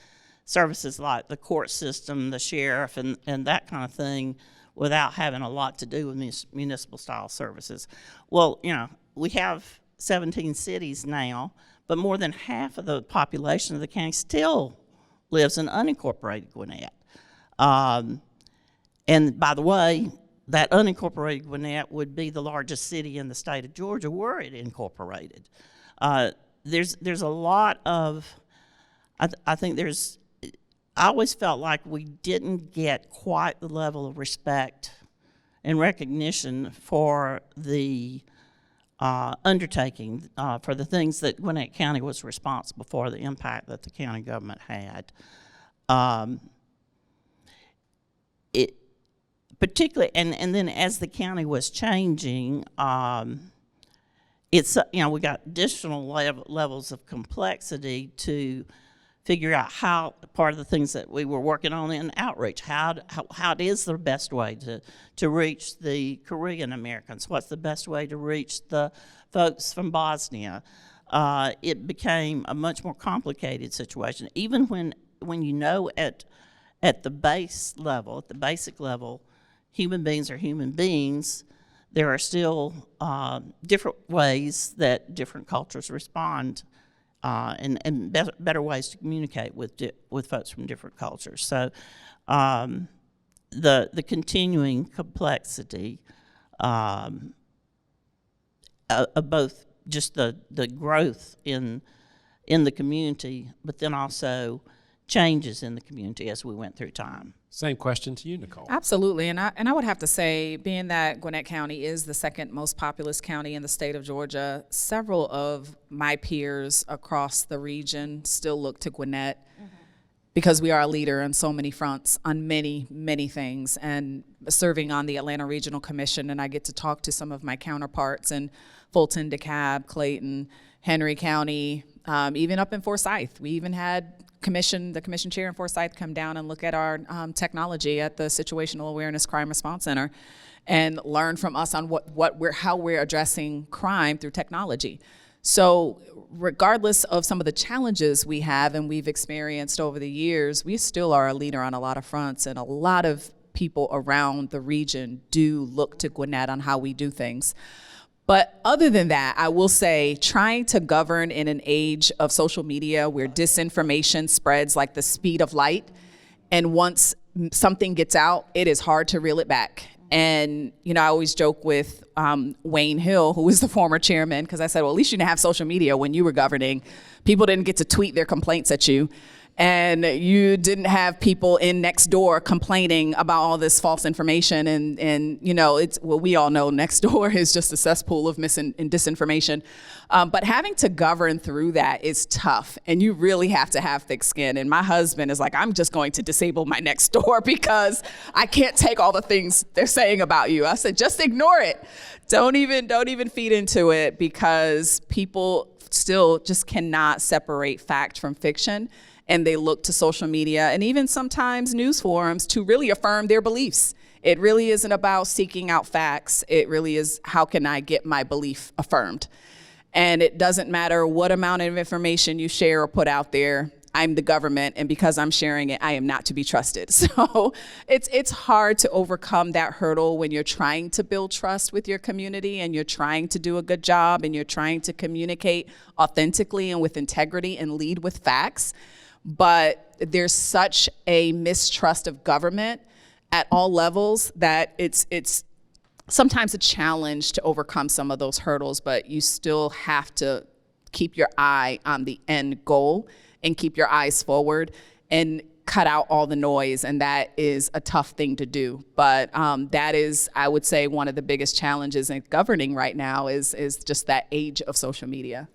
services like the court system, the sheriff, and that kind of thing without having a lot to do with municipal style services. Well, you know, we have 17 cities now, but more than half of the population of the county still lives in unincorporated Gwinnett. And by the way, that unincorporated Gwinnett would be the largest city in the state of Georgia were it incorporated. There's a lot of, I always felt like we didn't get quite the level of respect and recognition for the undertaking, for the things that Gwinnett County was responsible for, the impact that the county government had. It particularly, and then as the county was changing, it's, you know, we got additional levels of complexity to figure out how, part of the things that we were working on in outreach, how it is the best way to reach the Korean Americans, what's the best way to reach the folks from Bosnia. It became a much more complicated situation. Even when you know at the base level, at the basic level, human beings are human beings, there are still different ways that different cultures respond, and better ways to communicate with folks from different cultures. So the continuing complexity of both just the growth in the community, but then also changes in the community as we went through time. Same question to you, Nicole. Absolutely, and I would have to say, being that Gwinnett County is the second most populous county in the state of Georgia, several of my peers across the region still look to Gwinnett because we are a leader on so many fronts, on many, many things, and serving on the Atlanta Regional Commission, and I get to talk to some of my counterparts in Fulton, DeKalb, Clayton, Henry County, even up in Forsyth. We even had the commission chair in Forsyth come down and look at our technology at the Situational Awareness Crime Response Center and learn from us on how we're addressing crime through technology. So regardless of some of the challenges we have and we've experienced over the years, we still are a leader on a lot of fronts, and a lot of people around the region do look to Gwinnett on how we do things. But other than that, I will say trying to govern in an age of social media where disinformation spreads like the speed of light, and once something gets out, it is hard to reel it back. And, I always joke with Wayne Hill, who was the former chairman, because I said, well, at least you didn't have social media when you were governing. People didn't get to tweet their complaints at you. And you didn't have people in next door complaining about all this false information. And it's, well, we all know next door is just a cesspool of and disinformation. But having to govern through that is tough. And you really have to have thick skin. And my husband is like, I'm just going to disable my next door because I can't take all the things they're saying about you. I said, just ignore it. Don't even feed into it, because people still just cannot separate fact from fiction. And they look to social media and even sometimes news forums to really affirm their beliefs. It really isn't about seeking out facts. It really is, how can I get my belief affirmed? And it doesn't matter what amount of information you share or put out there. I'm the government, and because I'm sharing it, I am not to be trusted. So it's hard to overcome that hurdle when you're trying to build trust with your community and you're trying to do a good job and you're trying to communicate authentically and with integrity and lead with facts. But there's such a mistrust of government at all levels that it's sometimes a challenge to overcome some of those hurdles, but you still have to keep your eye on the end goal and keep your eyes forward and cut out all the noise, and that is a tough thing to do. But that is, I would say, one of the biggest challenges in governing right now is just that age of social media.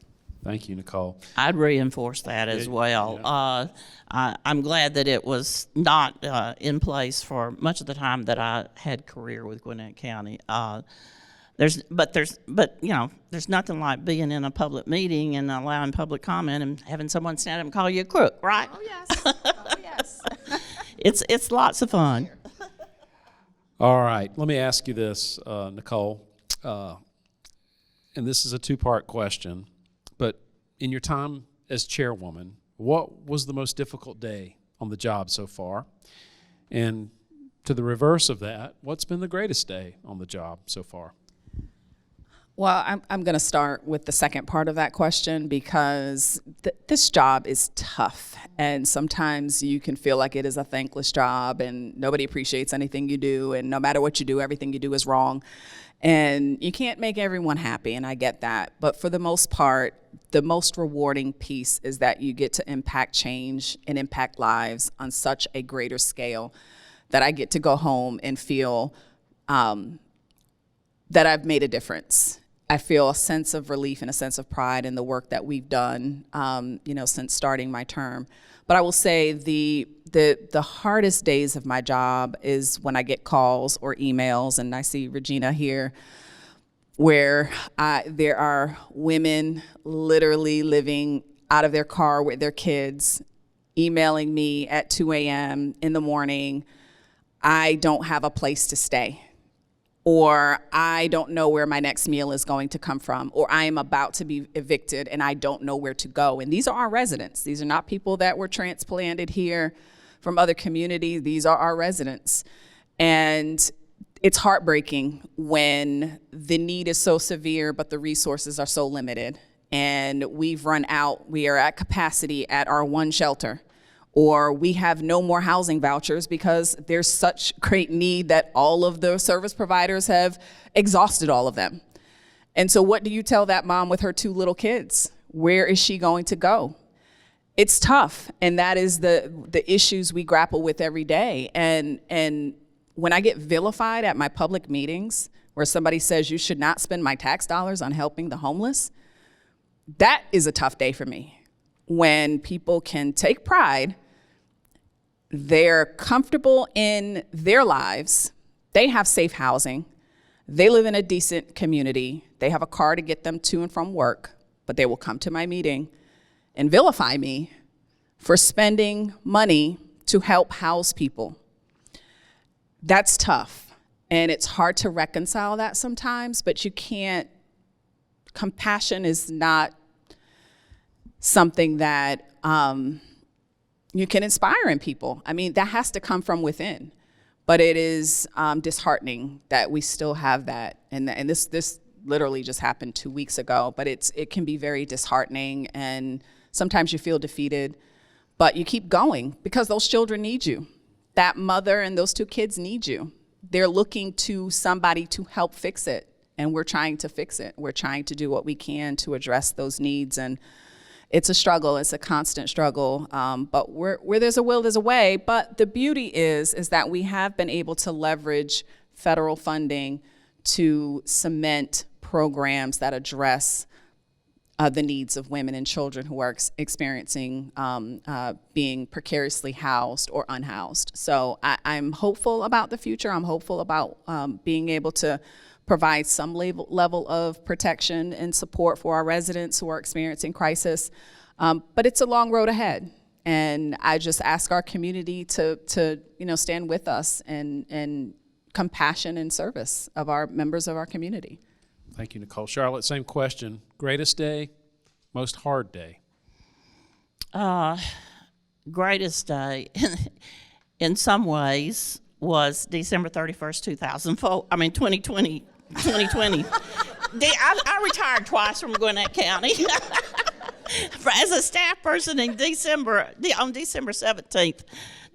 Thank you, Nicole. I'd reinforce that as well. Yeah. I'm glad that it was not in place for much of the time that I had career with Gwinnett County. There's nothing like being in a public meeting and allowing public comment and having someone stand up and call you a crook, right? Oh yes, oh yes. It's lots of fun. All right, let me ask you this, Nicole, and this is a two-part question. But in your time as chairwoman, what was the most difficult day on the job so far? And to the reverse of that, what's been the greatest day on the job so far? Well, I'm going to start with the second part of that question, because this job is tough. And sometimes you can feel like it is a thankless job and nobody appreciates anything you do. And no matter what you do, everything you do is wrong. And you can't make everyone happy, and I get that. But for the most part, the most rewarding piece is that you get to impact change and impact lives on such a greater scale that I get to go home and feel that I've made a difference. I feel a sense of relief and a sense of pride in the work that we've done, since starting my term. But I will say the hardest days of my job is when I get calls or emails, and I see Regina here, where there are women literally living out of their car with their kids, emailing me at 2 a.m. in the morning, I don't have a place to stay, or I don't know where my next meal is going to come from, or I am about to be evicted and I don't know where to go. And these are our residents. These are not people that were transplanted here from other communities. These are our residents. And it's heartbreaking when the need is so severe, but the resources are so limited. And we've run out, we are at capacity at our one shelter, or we have no more housing vouchers because there's such great need that all of the service providers have exhausted all of them. And so what do you tell that mom with her 2 little kids? Where is she going to go? It's tough, and that is the issues we grapple with every day. And when I get vilified at my public meetings where somebody says you should not spend my tax dollars on helping the homeless, that is a tough day for me. When people can take pride, they're comfortable in their lives, they have safe housing, they live in a decent community, they have a car to get them to and from work, but they will come to my meeting and vilify me for spending money to help house people. That's tough, and it's hard to reconcile that sometimes, but you can't. Compassion is not something that you can inspire in people. I mean, that has to come from within, but it is disheartening that we still have that. And this literally just happened 2 weeks ago, but it can be very disheartening, and sometimes you feel defeated, but you keep going because those children need you. that mother and those 2 kids need you. They're looking to somebody to help fix it, and we're trying to fix it. We're trying to do what we can to address those needs, and it's a struggle. It's a constant struggle, but where there's a will, there's a way. But the beauty is that we have been able to leverage federal funding to cement programs that address the needs of women and children who are experiencing being precariously housed or unhoused. So I'm hopeful about the future. I'm hopeful about being able to provide some level of protection and support for our residents who are experiencing crisis. But it's a long road ahead. And I just ask our community to stand with us in compassion and service of our members of our community. Thank you, Nicole. Charlotte, same question. Greatest day, most hard day? Greatest day, in some ways, was December 31st, 2020. I retired twice from Gwinnett County as a staff person on December 17th,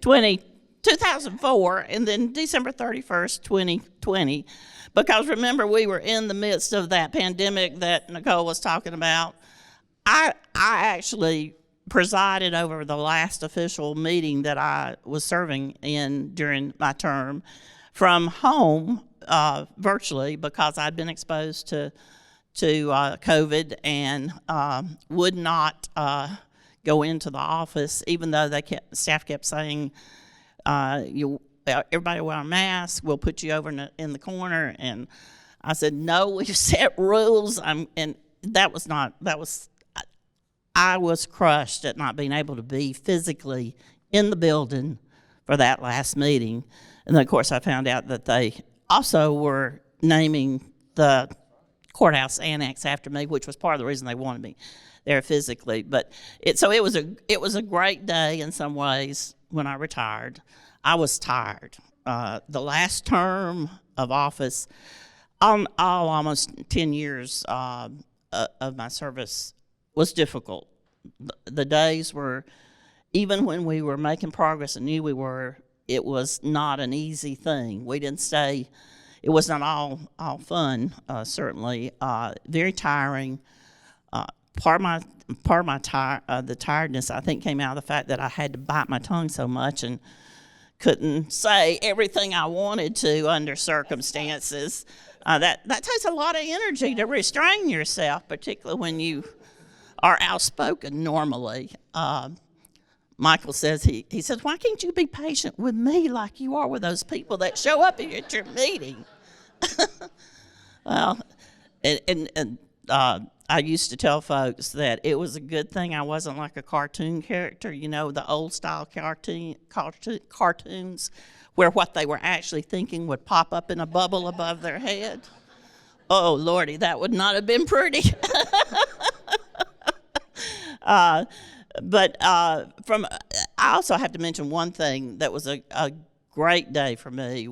2004, and then December 31st, 2020. Because remember, we were in the midst of that pandemic that Nicole was talking about. I actually presided over the last official meeting that I was serving in during my term from home, virtually, because I'd been exposed to COVID and would not go into the office, even though staff kept saying, everybody wear a mask, we'll put you over in the corner. And I said, no, we've set rules. I was crushed at not being able to be physically in the building for that last meeting. And then, of course, I found out that they also were naming the courthouse annex after me, which was part of the reason they wanted me there physically. But it was a great day in some ways when I retired. I was tired. The last term of office, almost 10 years of my service, was difficult. The days were, even when we were making progress and knew we were, it was not an easy thing. We didn't stay. It was not all fun. Certainly, very tiring. Part of the tiredness, I think, came out of the fact that I had to bite my tongue so much and couldn't say everything I wanted to under circumstances. That takes a lot of energy to restrain yourself, particularly when you are outspoken normally. Michael says, he says, why can't you be patient with me like you are with those people that show up at your meeting? Well, I used to tell folks that it was a good thing I wasn't like a cartoon character, the old style cartoons where what they were actually thinking would pop up in a bubble above their head. Oh, Lordy, that would not have been pretty. But I also have to mention one thing that was a great day for me.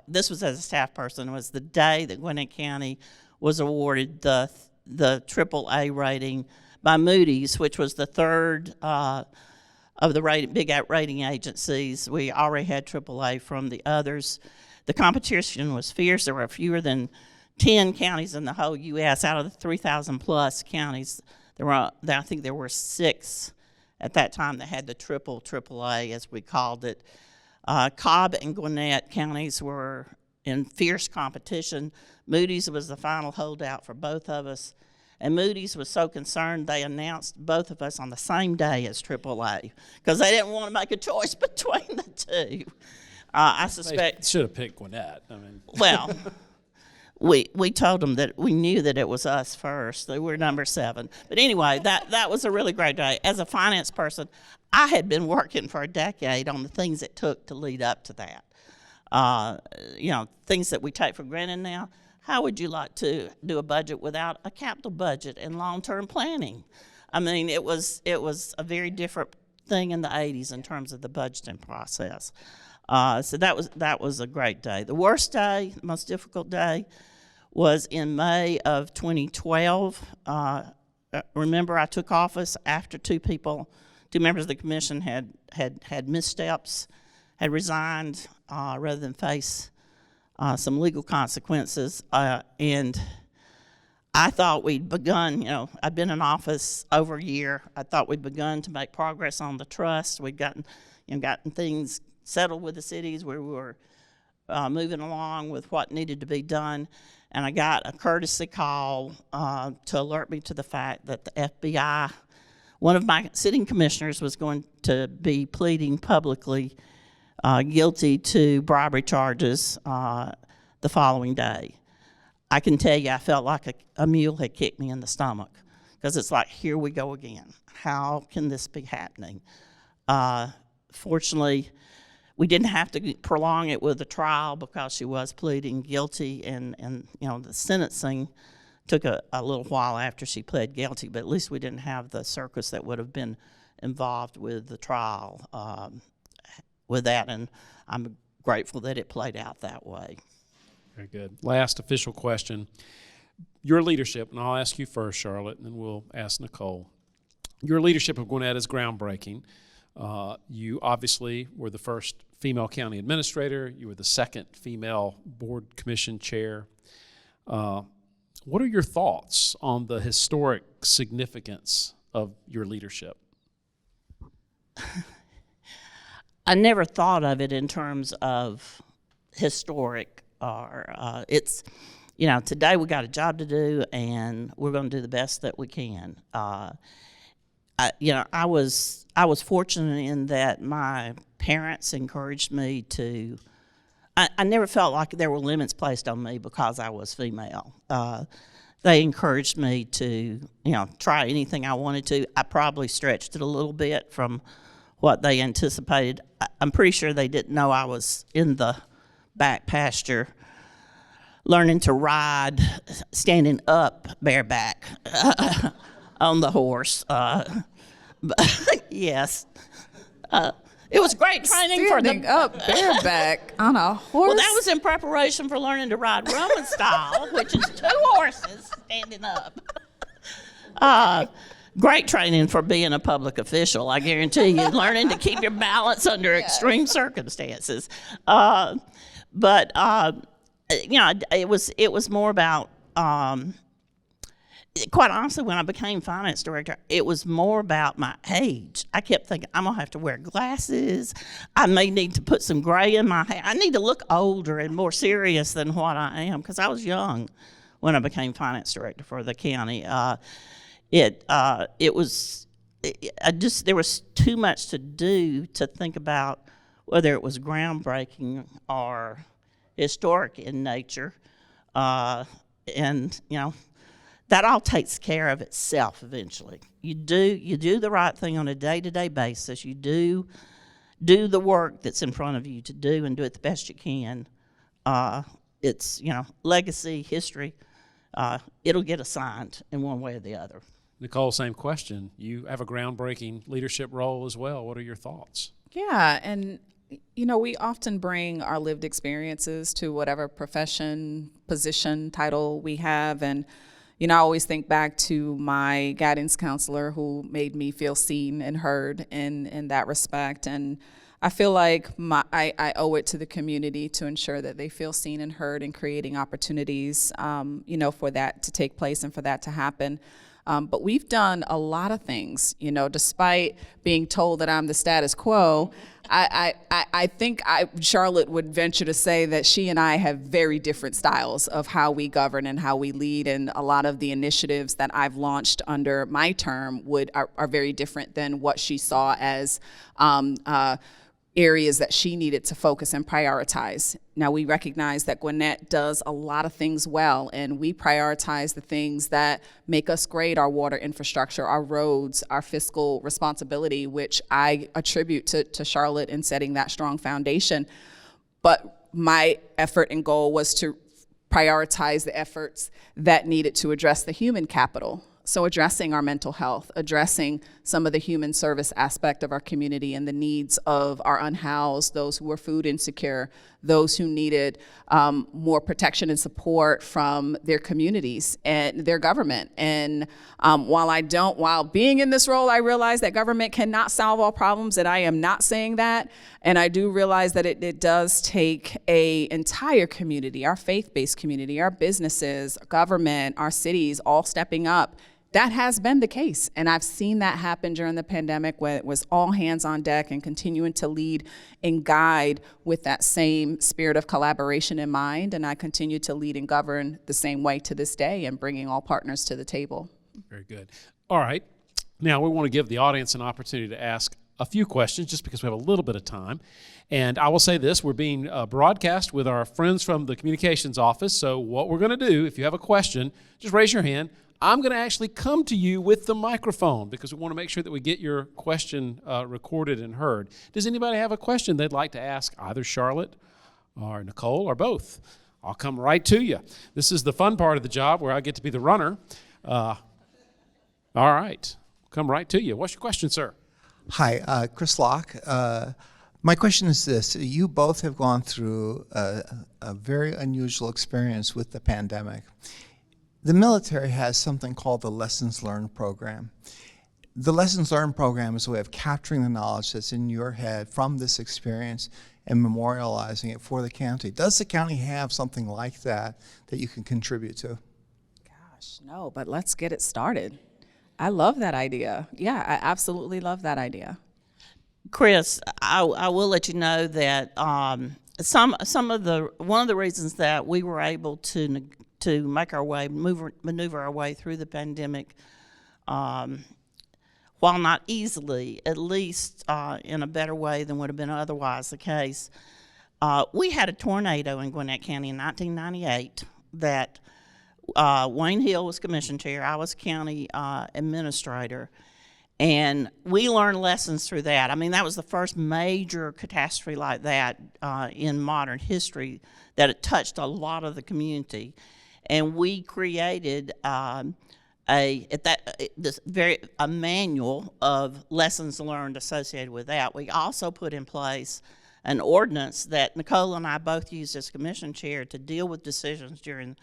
This was as a staff person. It was the day that Gwinnett County was awarded the AAA rating by Moody's, which was the third of the big rating agencies. We already had AAA from the others. The competition was fierce. There were fewer than 10 counties in the whole U.S. Out of the 3,000 plus counties, I think there were 6 at that time that had the AAA, as we called it. Cobb and Gwinnett counties were in fierce competition. Moody's was the final holdout for both of us. And Moody's was so concerned they announced both of us on the same day as AAA because they didn't want to make a choice between the two. I suspect they should have picked Gwinnett. Well, we told them that we knew that it was us first. They were number 7. But anyway, that was a really great day. As a finance person, I had been working for a decade on the things it took to lead up to that. Things that we take for granted now. How would you like to do a budget without a capital budget and long-term planning? It was a very different thing in the 80s in terms of the budgeting process. So that was a great day. The worst day, the most difficult day, was in May of 2012. Remember, I took office after two members of the commission had missteps, had resigned rather than face some legal consequences, and I thought we'd begun, I'd been in office over a year. I thought we'd begun to make progress on the trust. We'd gotten things settled with the cities where we were moving along with what needed to be done. And I got a courtesy call to alert me to the fact that the FBI, one of my sitting commissioners, was going to be pleading publicly guilty to bribery charges the following day. I can tell you I felt like a mule had kicked me in the stomach, because it's like, here we go again. How can this be happening? Fortunately, we didn't have to prolong it with a trial because she was pleading guilty, and the sentencing took a little while after she pled guilty, but at least we didn't have the circus that would have been involved with the trial with that, and I'm grateful that it played out that way. Very good. Last official question. Your leadership, and I'll ask you first, Charlotte, and then we'll ask Nicole. Your leadership of Gwinnett is groundbreaking. You obviously were the first female county administrator. You were the second female board commission chair. What are your thoughts on the historic significance of your leadership? I never thought of it in terms of historic, or it's, today we got a job to do, and we're going to do the best that we can. I was fortunate in that my parents encouraged me to. I never felt like there were limits placed on me because I was female. They encouraged me to, try anything I wanted to. I probably stretched it a little bit from what they anticipated. I'm pretty sure they didn't know I was in the back pasture learning to ride, standing up bareback on the horse. Yes. It was great training for Standing up bareback on a horse? Well, that was in preparation for learning to ride Roman style, which is 2 horses standing up. Great training for being a public official, I guarantee you, learning to keep your balance under extreme circumstances. But it was more about, quite honestly, when I became finance director, it was more about my age. I kept thinking, I'm going to have to wear glasses. I may need to put some gray in my hair. I need to look older and more serious than what I am, because I was young when I became finance director for the county. There was too much to do to think about whether it was groundbreaking or historic in nature. That all takes care of itself eventually. You do the right thing on a day-to-day basis. You do the work that's in front of you to do, and do it the best you can. It's, legacy, history. It'll get assigned in one way or the other. Nicole, same question. You have a groundbreaking leadership role as well. What are your thoughts? Yeah, and we often bring our lived experiences to whatever profession, position, title we have, and I always think back to my guidance counselor who made me feel seen and heard in that respect. And I feel like I owe it to the community to ensure that they feel seen and heard, and creating opportunities, for that to take place and for that to happen. But we've done a lot of things, despite being told that I'm the status quo. I think Charlotte would venture to say that she and I have very different styles of how we govern and how we lead, and a lot of the initiatives that I've launched under my term are very different than what she saw as areas that she needed to focus and prioritize. Now, we recognize that Gwinnett does a lot of things well, and we prioritize the things that make us great: our water infrastructure, our roads, our fiscal responsibility, which I attribute to Charlotte in setting that strong foundation. But my effort and goal was to prioritize the efforts that needed to address the human capital So addressing our mental health, addressing some of the human service aspect of our community and the needs of our unhoused, those who were food insecure, those who needed more protection and support from their communities and their government. And while being in this role, I realize that government cannot solve all problems, and I am not saying that. And I do realize that it does take an entire community, our faith-based community, our businesses, government, our cities, all stepping up. That has been the case, and I've seen that happen during the pandemic, where it was all hands on deck and continuing to lead and guide with that same spirit of collaboration in mind, and I continue to lead and govern the same way to this day and bringing all partners to the table. Very good. All right. Now we want to give the audience an opportunity to ask a few questions just because we have a little bit of time. And I will say this, we're being broadcast with our friends from the communications office, so what we're going to do, if you have a question, just raise your hand. I'm going to actually come to you with the microphone because we want to make sure that we get your question recorded and heard. Does anybody have a question they'd like to ask either Charlotte or Nicole or both? I'll come right to you. This is the fun part of the job where I get to be the runner. All right, come right to you. What's your question, sir? Hi, Chris Locke. My question is this. You both have gone through a very unusual experience with the pandemic. The military has something called the Lessons Learned program. The Lessons Learned program is a way of capturing the knowledge that's in your head from this experience and memorializing it for the county. Does the county have something like that that you can contribute to? Gosh, no, but let's get it started. I love that idea. Yeah, I absolutely love that idea. Chris, I will let you know that one of the reasons that we were able to make our way, maneuver our way through the pandemic, while not easily, at least in a better way than would have been otherwise the case. We had a tornado in Gwinnett County in 1998 that Wayne Hill was commission chair, I was county administrator, and we learned lessons through that. I mean, that was the first major catastrophe like that in modern history that it touched a lot of the community. And we created a manual of lessons learned associated with that. We also put in place an ordinance that Nicole and I both used as commission chair to deal with decisions during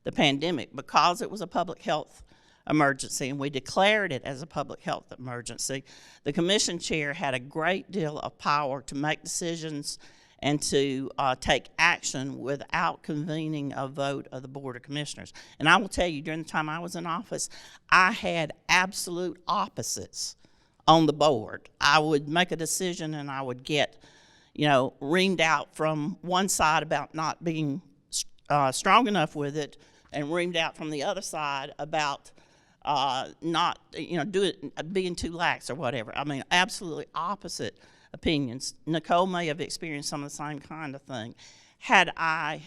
the pandemic because it was a public health emergency and we declared it as a public health emergency. The commission chair had a great deal of power to make decisions and to take action without convening a vote of the Board of Commissioners. And I will tell you, during the time I was in office, I had absolute opposites on the board. I would make a decision and I would get, reamed out from one side about not being strong enough with it, and reamed out from the other side about being too lax or whatever. I mean, absolutely opposite opinions. Nicole may have experienced some of the same kind of thing. Had I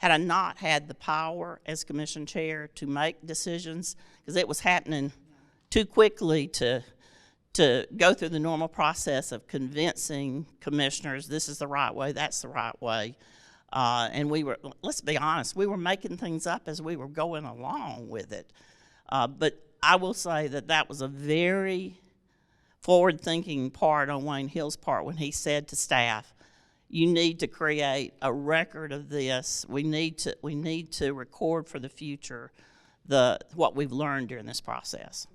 not had the power as commission chair to make decisions, because it was happening too quickly to go through the normal process of convincing commissioners this is the right way, that's the right way. And we were, let's be honest, we were making things up as we were going along with it. But I will say that was a very forward-thinking part on Wayne Hill's part when he said to staff, you need to create a record of this. We need to record for the future what we've learned during this process.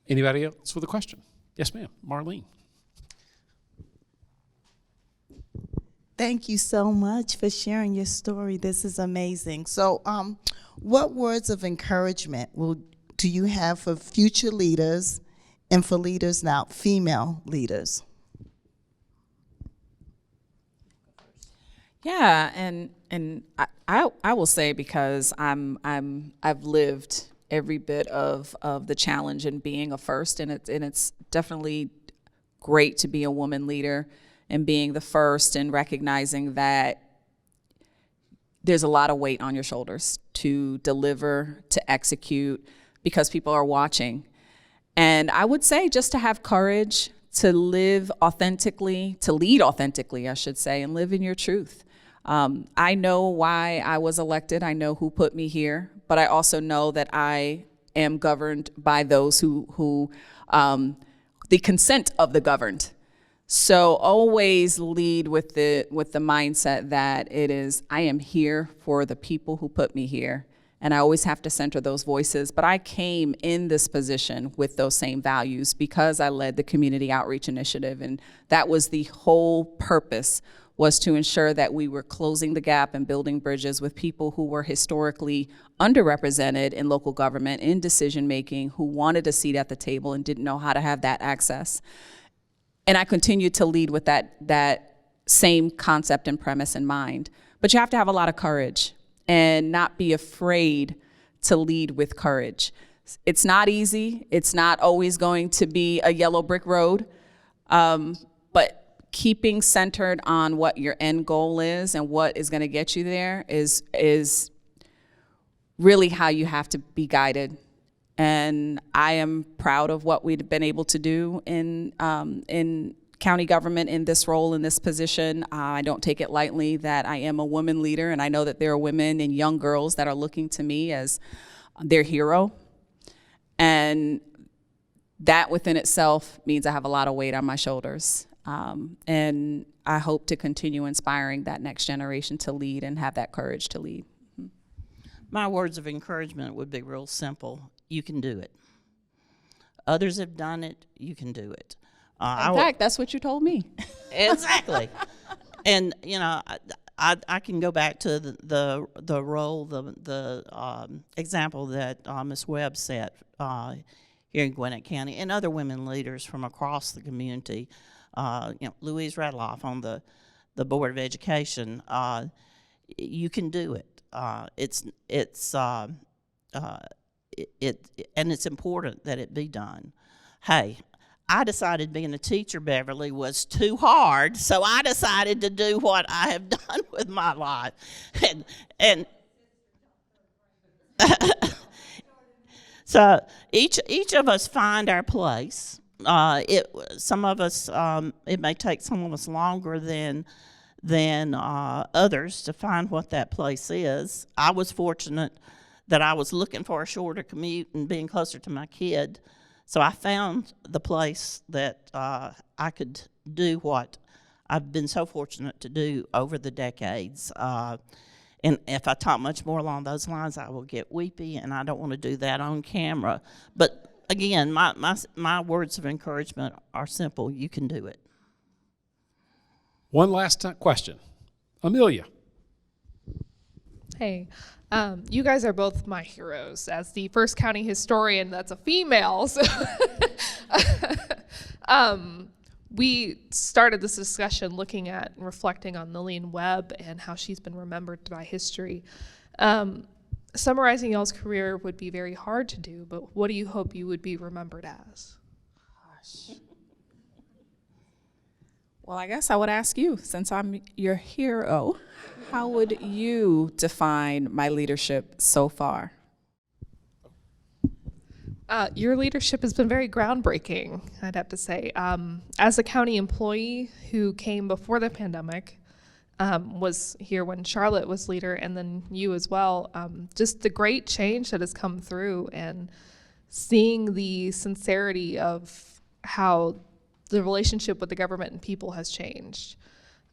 Anybody else with a question? Yes, ma'am. Marlene. Thank you so much for sharing your story. This is amazing. So what words of encouragement do you have for future leaders and for leaders now, female leaders? Yeah, and I will say, because I've lived every bit of the challenge in being a first, and it's definitely great to be a woman leader and being the first and recognizing that there's a lot of weight on your shoulders to deliver, to execute, because people are watching. And I would say just to have courage to live authentically, to lead authentically, I should say, and live in your truth. I know why I was elected. I know who put me here, but I also know that I am governed by those who the consent of the governed. So always lead with the mindset that it is, I am here for the people who put me here. And I always have to center those voices. But I came in this position with those same values because I led the Community Outreach Initiative. And that was the whole purpose, was to ensure that we were closing the gap and building bridges with people who were historically underrepresented in local government, in decision-making, who wanted a seat at the table and didn't know how to have that access. And I continued to lead with that same concept and premise in mind. But you have to have a lot of courage and not be afraid to lead with courage. It's not easy. It's not always going to be a yellow brick road, but keeping centered on what your end goal is and what is gonna get you there is really how you have to be guided. And I am proud of what we've been able to do in county government in this role, in this position. I don't take it lightly that I am a woman leader, and I know that there are women and young girls that are looking to me as their hero. And that within itself means I have a lot of weight on my shoulders. And I hope to continue inspiring that next generation to lead and have that courage to lead. My words of encouragement would be real simple. You can do it. Others have done it. You can do it. In fact, that's what you told me. Exactly. And you know, I can go back to the role, the example that Ms. Webb set here in Gwinnett County, and other women leaders from across the community. Louise Radloff on the Board of Education. You can do it. And it's important that it be done. Hey, I decided being a teacher, Beverly, was too hard, so I decided to do what I have done with my life. And so each of us find our place. Some of us, it may take some of us longer than others to find what that place is. I was fortunate that I was looking for a shorter commute and being closer to my kid. So I found the place that I could do what I've been so fortunate to do over the decades. And if I talk much more along those lines, I will get weepy, and I don't want to do that on camera. But again, my words of encouragement are simple. You can do it. One last question. Amelia. Hey, you guys are both my heroes. As the first county historian that's a female, so we started this discussion looking at and reflecting on Lillian Webb and how she's been remembered by history. Summarizing y'all's career would be very hard to do, but what do you hope you would be remembered as? Gosh. Well, I guess I would ask you, since I'm your hero, how would you define my leadership so far? Your leadership has been very groundbreaking, I'd have to say. As a county employee who came before the pandemic, was here when Charlotte was leader, and then you as well, just the great change that has come through, and seeing the sincerity of how the relationship with the government and people has changed.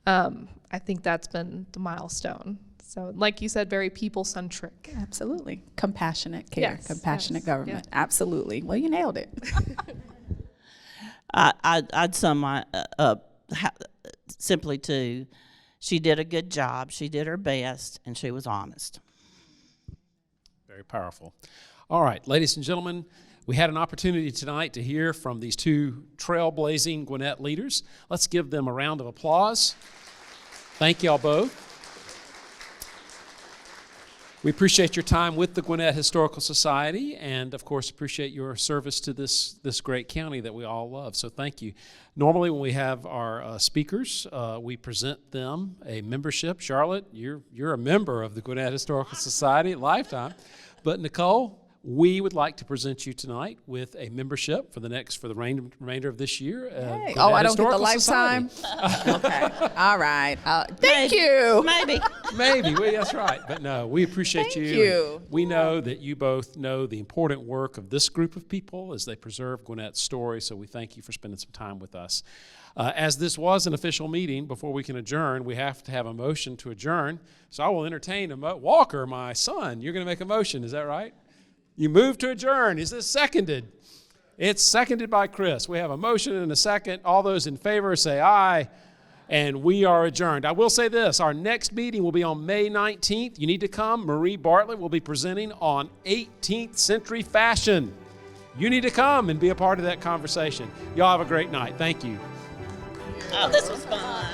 I think that's been the milestone. So like you said, very people-centric. Absolutely. Compassionate care, Yes, compassionate yes, government. yeah. Absolutely. Well, you nailed it. I'd sum my up simply to, she did a good job, she did her best, and she was honest. Very powerful. All right, ladies and gentlemen, we had an opportunity tonight to hear from these two trailblazing Gwinnett leaders. Let's give them a round of applause. Thank y'all both. We appreciate your time with the Gwinnett Historical Society, and of course appreciate your service to this great county that we all love, so thank you. Normally when we have our speakers, we present them a membership. Charlotte, you're a member of the Gwinnett Historical Society, lifetime. But Nicole, we would like to present you tonight with a membership for the remainder of this year. Hey. Gwinnett Oh, I don't get the Historical lifetime? Society. Okay. All right. Thank Maybe. you. Maybe. Maybe. Well, that's right. But no, we appreciate Thank you. you. And we know that you both know the important work of this group of people as they preserve Gwinnett's story, so we thank you for spending some time with us. As this was an official meeting, before we can adjourn, we have to have a motion to adjourn. So I will entertain Walker, my son. You're going to make a motion, is that right? You move to adjourn. Is this seconded? It's seconded by Chris. We have a motion and a second. All those in favor say aye. And we are adjourned. I will say this, our next meeting will be on May 19th. You need to come. Marie Bartlett will be presenting on 18th century fashion. You need to come and be a part of that conversation. Y'all have a great night. Thank you. Oh, this was fun.